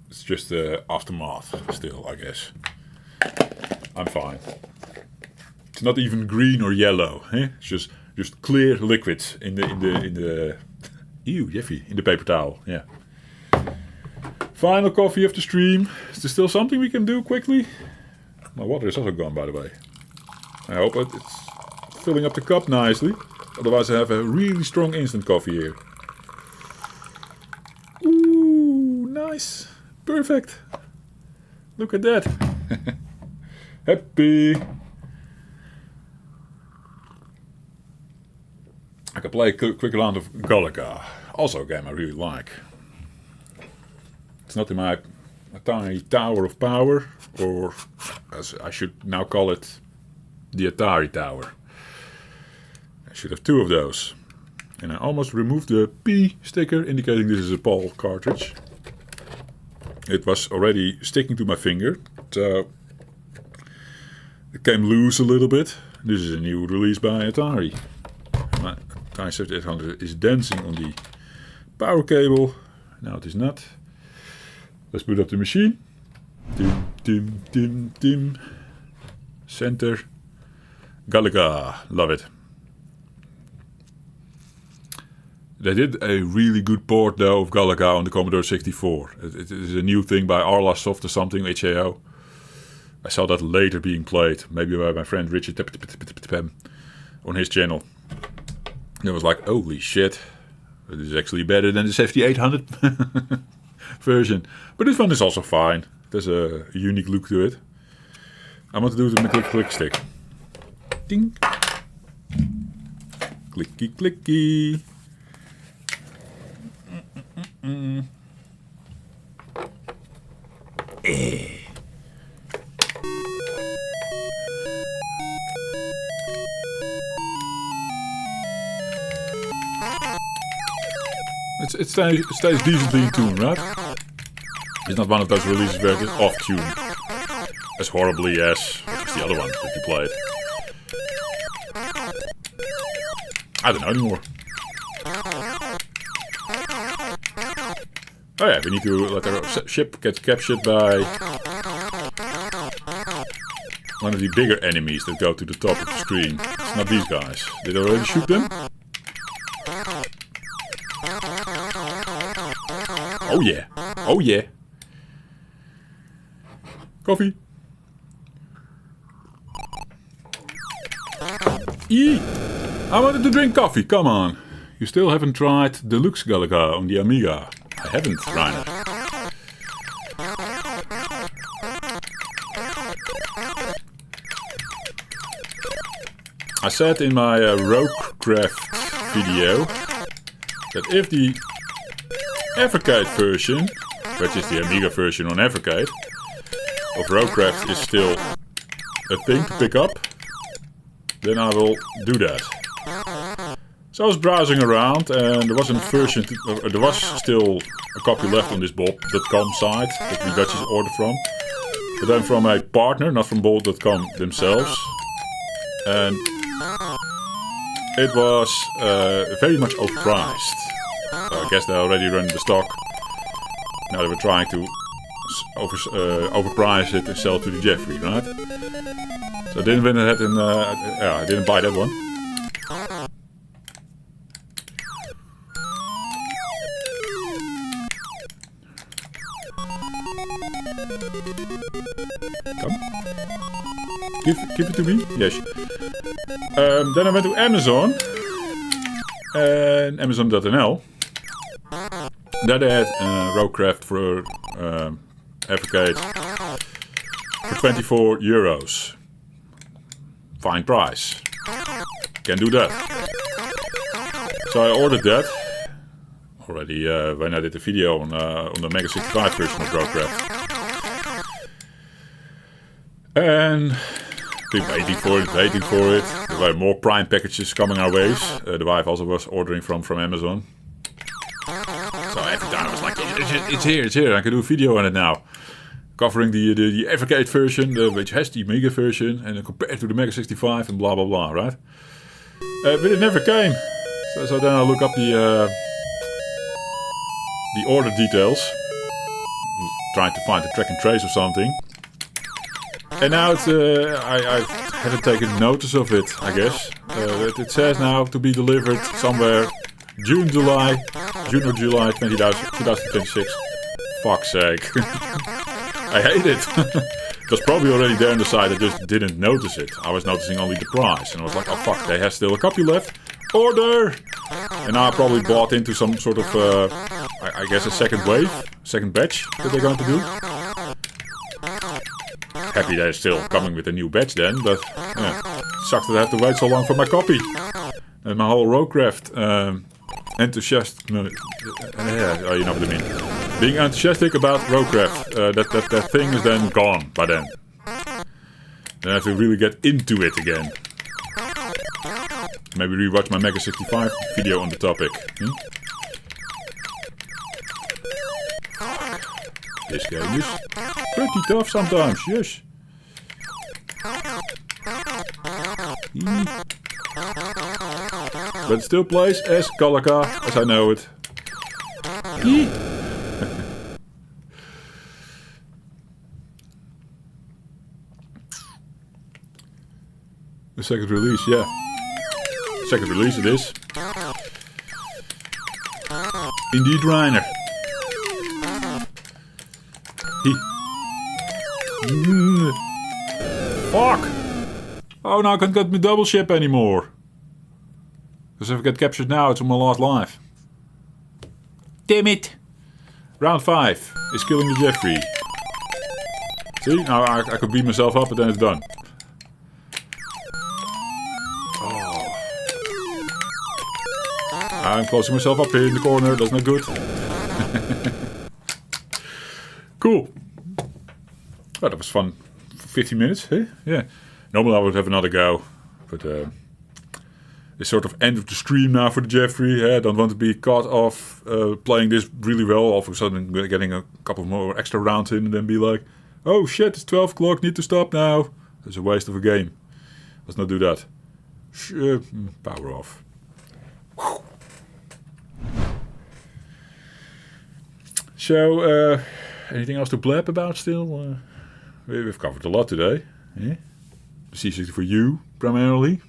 it's just the aftermath still, I guess. I'm fine. It's not even green or yellow, eh? It's just clear liquids in the ew, Jeffy, in the paper towel. Yeah. Final coffee of the stream. Is there still something we can do quickly? My water is also gone, by the way. I hope it's filling up the cup nicely. Otherwise, I have a really strong instant coffee here. Ooh, nice. Perfect. Look at that. Happy. I can play a quick round of Galaga. Also a game I really like. It's not in my tiny tower of power, or as I should now call it, the Atari tower. I should have 2 of those. And I almost removed the P sticker, indicating this is a PAL cartridge. It was already sticking to my finger, so it came loose a little bit. This is a new release by Atari. My Atari 7800 is dancing on the power cable. Now it is not. Let's boot up the machine. Dim, dim, dim, dim. Center. Galaga. Love it. They did a really good port though of Galaga on the Commodore 64. It is a new thing by Arla Soft or something, HAO. I saw that later being played, maybe by my friend Richard on his channel. And it was like, holy shit, It is actually better than the 7800 version. But this one is also fine. There's a unique look to it. I want to do it with my click stick. Ding. Clicky clicky. It stays decently in tune, right? It's not one of those releases where it is off tune. As horribly as the other one that you played. I don't know anymore. Oh yeah, we need to let our ship get captured by one of the bigger enemies that go to the top of the screen. It's not these guys. Did I already shoot them? Oh yeah. Oh yeah. Coffee. Eee! I wanted to drink coffee, come on. You still haven't tried Deluxe Galaga on the Amiga. I haven't, Reiner. I said in my Roguecraft video that if the Evercade version, which is the Amiga version on Evercade, of Roguecraft is still a thing to pick up, then I will do that. So I was browsing around and there was a version, there was still a copy left on this Bolt.com site that we got this order from. But then from a partner, not from Bolt.com themselves. And it was very much overpriced. So I guess they already ran the stock. Now they were trying to overprice it and sell to the Jeffrey, right? So I didn't win ahead and I didn't buy that one. Come. Give it to me? Yes. Then I went to Amazon. And Amazon.nl. There they had Roguecraft for Evercade for €24. Fine price. Can do that. So I ordered that. Already when I did the video on the Mega 65 version of Roguecraft. And been waiting for it. There were more Prime packages coming our ways. The wife also was ordering from Amazon. So every time I was like, it's here. I can do a video on it now. Covering the Evercade version, which has the Mega version, and then compared to the Mega 65 and blah blah blah, right? But it never came. So then I look up the order details. Trying to find the track and trace or something. And now it's, I haven't taken notice of it, I guess. It says now to be delivered somewhere June or July 2026. Fuck's sake. I hate it. It was probably already there on the side, I just didn't notice it. I was noticing only the price. And I was like, oh fuck, they have still a copy left. Order! And now I probably bought into some sort of, I guess a second batch that they're going to do. Happy they're still coming with a new batch then, but yeah, sucks that I have to wait so long for my copy. And my whole Roguecraft enthusiast, you know what I mean. Being enthusiastic about Roguecraft, that thing is then gone by then. Then I have to really get into it again. Maybe rewatch my Mega 65 video on the topic. This game is pretty tough sometimes, yes. But it still plays as Galaga, as I know it. The second release, yeah. Second release it is. Indeed, Reiner. Fuck! Oh, now I can't get my double ship anymore. Because if I get captured now, it's on my last life. Damn it! Round 5 is killing the Jeffrey. See, now I could beat myself up, but then it's done. Oh. I'm closing myself up here in the corner. That's not good. Cool. Well, that was fun. 15 minutes, eh? Yeah. Normally I would have another go, but it's sort of end of the stream now for the Jeffrey. I don't want to be caught off playing this really well, all of a sudden getting a couple more extra rounds in and then be like, oh shit, it's 12 o'clock, need to stop now. It's a waste of a game. Let's not do that. Power off. Whew. So, anything else to blab about still? We've covered a lot today. Yeah? The C64U, primarily.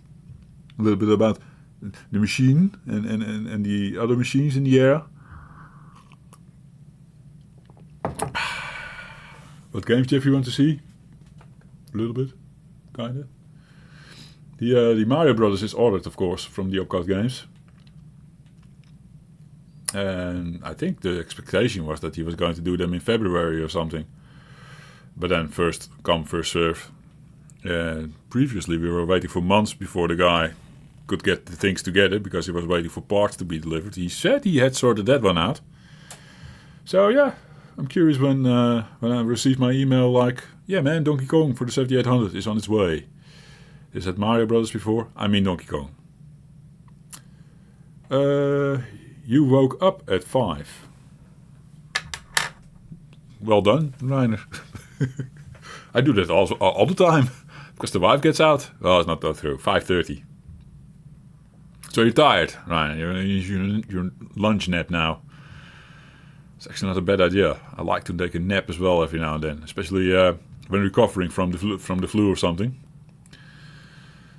A little bit about the machine and the other machines in the air. What games, Jeff, you want to see? A little bit, kind of. The Mario Brothers is ordered, of course, from the Opcode Games. And I think the expectation was that he was going to do them in February or something. But then first come, first serve. Previously we were waiting for months before the guy could get the things together because he was waiting for parts to be delivered. He said he had sorted that one out. So yeah, I'm curious when I received my email like, yeah man, Donkey Kong for the 7800 is on its way. Is that Mario Brothers before? I mean Donkey Kong. You woke up at 5. Well done, Reiner. I do that also all the time because the wife gets out. Well, it's not that true. 5:30. So you're tired, Reiner. You're lunch nap now. It's actually not a bad idea. I like to take a nap as well every now and then, especially when recovering from the flu or something.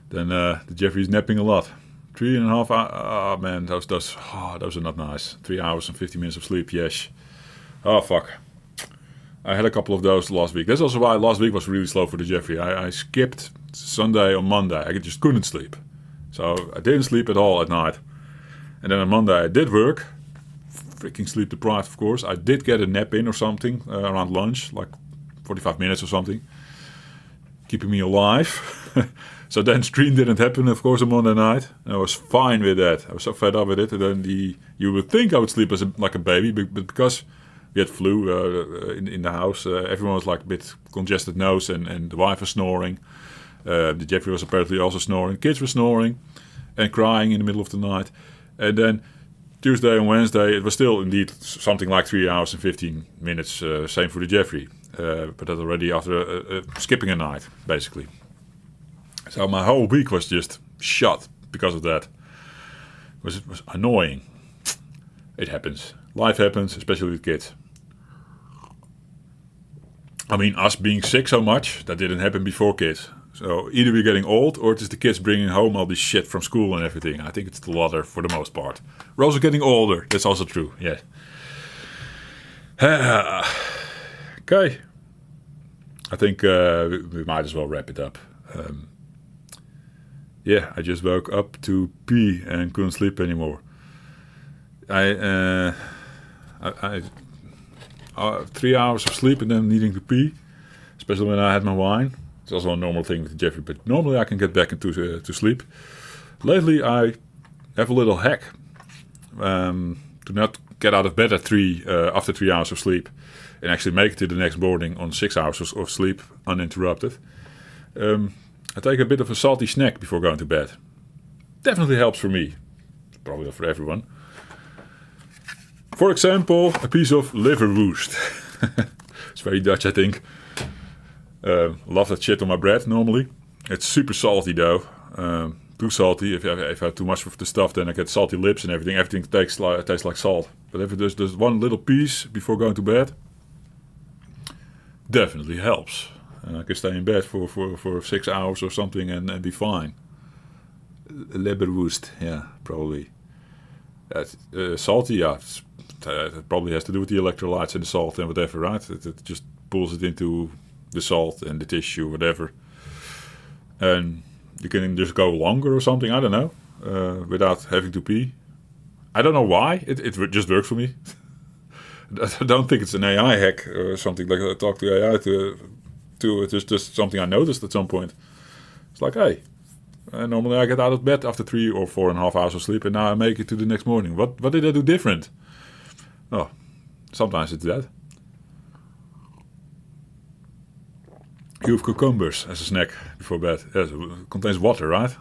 Then the Jeffrey's napping a lot. 3.5 hours. Oh man, those are not nice. 3 hours and 50 minutes of sleep. Yes. Oh fuck. I had a couple of those last week. That's also why last week was really slow for the Jeffrey. I skipped Sunday on Monday. I just couldn't sleep. So I didn't sleep at all at night. And then on Monday I did work. Freaking sleep deprived, of course. I did get a nap in or something around lunch, like 45 minutes or something. Keeping me alive. So then stream didn't happen, of course, on Monday night. And I was fine with that. I was so fed up with it. And then you would think I would sleep like a baby, but because we had flu in the house, everyone was like a bit congested nose, and the wife was snoring. The Jeffrey was apparently also snoring. Kids were snoring and crying in the middle of the night. And then Tuesday and Wednesday, it was still indeed something like 3 hours and 15 minutes. Same for the Jeffrey. But that already after skipping a night, basically. So my whole week was just shut because of that. It was annoying. It happens. Life happens, especially with kids. I mean, us being sick so much, that didn't happen before kids. So either we're getting old, or it is the kids bringing home all this shit from school and everything. I think it's the latter for the most part. We're also getting older. That's also true, yeah. Okay. I think we might as well wrap it up. Yeah, I just woke up to pee and couldn't sleep anymore. I 3 hours of sleep and then needing to pee, especially when I had my wine. It's also a normal thing with Jeffrey, but normally I can get back into to sleep. Lately, I have a little hack to not get out of bed at after 3 hours of sleep, and actually make it to the next morning on 6 hours of sleep uninterrupted. I take a bit of a salty snack before going to bed. Definitely helps for me. Probably not for everyone. For example, a piece of liverwurst. It's very Dutch, I think. Love that shit on my bread normally. It's super salty though. Too salty. If I have too much of the stuff, then I get salty lips and everything. Everything tastes like salt. But if there's one little piece before going to bed, definitely helps. And I can stay in bed for 6 hours or something and be fine. Leberwurst, yeah, probably. That's salty, yeah. It probably has to do with the electrolytes and the salt and whatever, right? It just pulls it into the salt and the tissue, whatever. And you can just go longer or something, I don't know, without having to pee. I don't know why, it just works for me. I don't think it's an AI hack or something like I talk to AI to it's just something I noticed at some point. It's like, hey, normally I get out of bed after 3 or 4.5 hours of sleep, and now I make it to the next morning. What did I do different? Oh, sometimes it's that. You have cucumbers as a snack before bed. Yes, it contains water, right?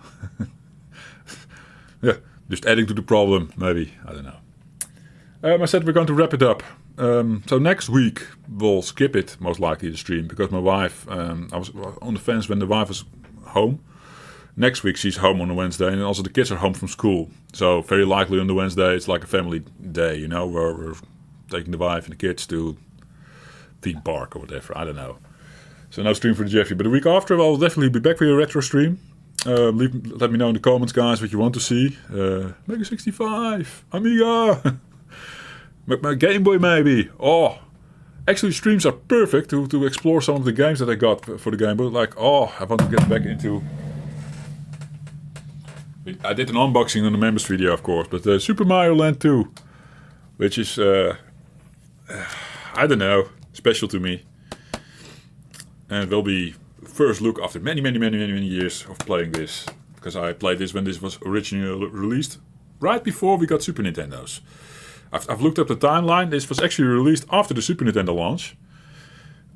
Yeah, just adding to the problem, maybe. I don't know. I said we're going to wrap it up. So next week we'll skip it, most likely, the stream, because my wife, I was on the fence when the wife was home. Next week she's home on a Wednesday, and also the kids are home from school. So very likely on the Wednesday it's like a family day, where we're taking the wife and the kids to theme park or whatever. I don't know. So no stream for the Jeffrey. But the week after I'll definitely be back for your retro stream. Let me know in the comments, guys, what you want to see. Mega 65, Amiga, my Game Boy maybe. Oh, actually streams are perfect to explore some of the games that I got for the Game Boy. Like, I want to get back into... I did an unboxing on the members video, of course, but Super Mario Land 2, which is, I don't know, special to me. And it will be first look after many years of playing this, because I played this when this was originally released, right before we got Super Nintendos. I've looked up the timeline. This was actually released after the Super Nintendo launch,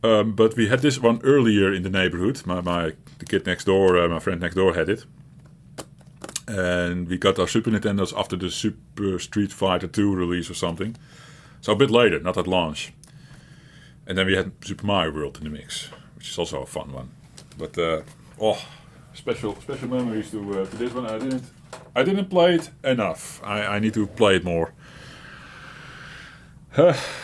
but we had this one earlier in the neighborhood. The kid next door, my friend next door, had it, and we got our Super Nintendos after the Super Street Fighter 2 release or something. So a bit later, not at launch. And then we had Super Mario World in the mix, which is also a fun one. But special memories to this one. I didn't play it enough. I need to play it more.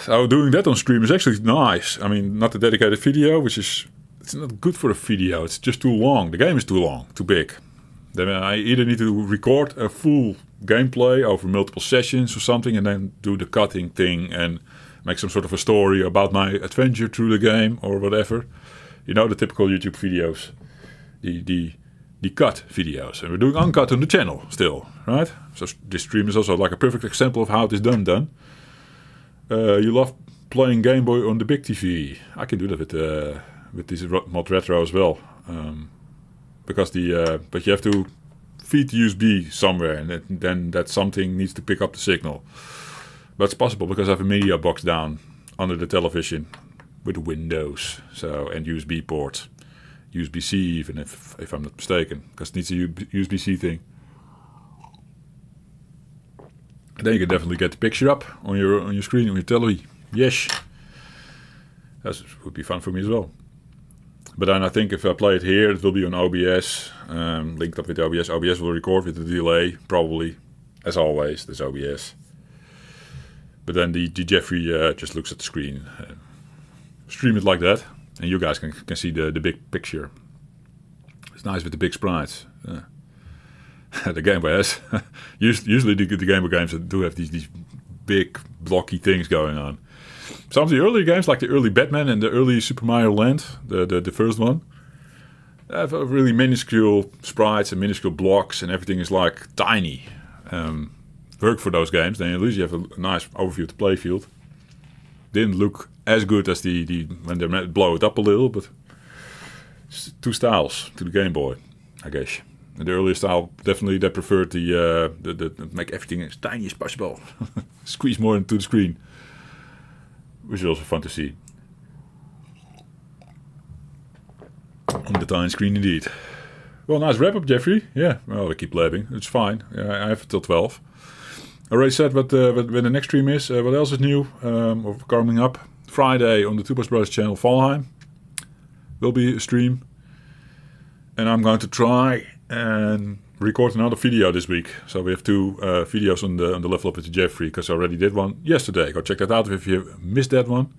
So doing that on stream is actually nice. I mean, not a dedicated video, it's not good for a video. It's just too long. The game is too long, too big. Then I either need to record a full gameplay over multiple sessions or something, and then do the cutting thing and make some sort of a story about my adventure through the game or whatever. The typical YouTube videos, the cut videos. And we're doing uncut on the channel still, right? So this stream is also like a perfect example of how it is done. You love playing Game Boy on the big TV. I can do that with this mod retro as well. Because but you have to feed the USB somewhere, and then that something needs to pick up the signal. But it's possible because I have a media box down under the television with Windows, and USB ports, USB-C even if I'm not mistaken, because it needs a USB-C thing. And then you can definitely get the picture up on your screen, on your television. Yes, that would be fun for me as well. But then I think if I play it here, it will be on OBS, linked up with OBS. OBS will record with a delay, probably, as always. There's OBS. But then the Jeffrey just looks at the screen. Stream it like that, and you guys can see the big picture. It's nice with the big sprites. The Game Boy has. Usually the Game Boy games do have these big blocky things going on. Some of the earlier games, like the early Batman and the early Super Mario Land, the first one, have really minuscule sprites and minuscule blocks, and everything is like tiny. Work for those games, then at least you have a nice overview of the playfield. Didn't look as good as the when they blow it up a little, but it's two styles to the Game Boy, I guess. In the earlier style, definitely they preferred the make everything as tiny as possible, squeeze more into the screen, which is also fun to see. On the tiny screen indeed. Well, nice wrap up, Jeffrey. Yeah, well, I keep blabbing. It's fine. I have till 12. I already said when the next stream is. What else is new or coming up? Friday on the Two Boys Brothers channel, Valheim, will be a stream. And I'm going to try and record another video this week. So we have 2 videos on the Level Up with Jeffrey, because I already did one yesterday. Go check that out if you missed that one.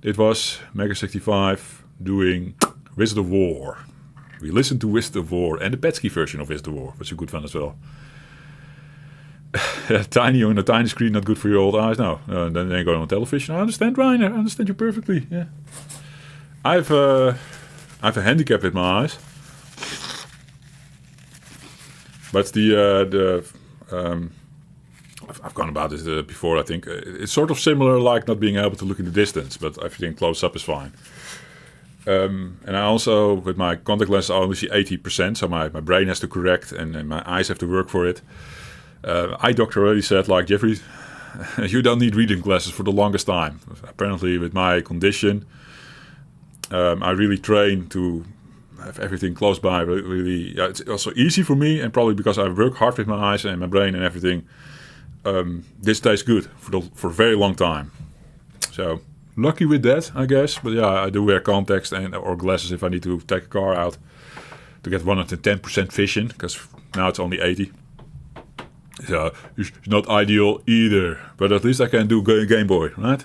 It was Mega 65 doing Wizard of War. We listened to Wizard of War and the Petsky version of Wizard of War, which is a good fun as well. Tiny on a tiny screen, not good for your old eyes. No, then they go on television. I understand, Ryan. I understand you perfectly. Yeah, I have a handicap with my eyes, but the I've gone about this before, I think. It's sort of similar, like not being able to look in the distance, but everything close up is fine. And I also, with my contact lenses, I only see 80%, so my brain has to correct and my eyes have to work for it. Eye doctor already said, like, Jeffrey, you don't need reading glasses for the longest time. Apparently, with my condition, I really train to have everything close by. Really, yeah, it's also easy for me, and probably because I work hard with my eyes and my brain and everything. This stays good for a very long time. So lucky with that, I guess. But yeah, I do wear contacts or glasses if I need to take a car out to get 110% vision, because now it's only 80. So it's not ideal either. But at least I can do Game Boy, right?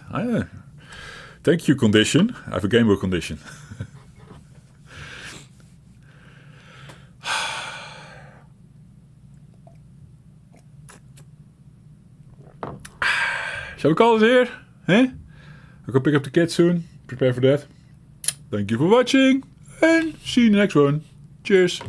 Thank you, condition. I have a Game Boy condition. Shall we call it here? Eh? I'll go pick up the kids soon. Prepare for that. Thank you for watching. And see you in the next one. Cheers.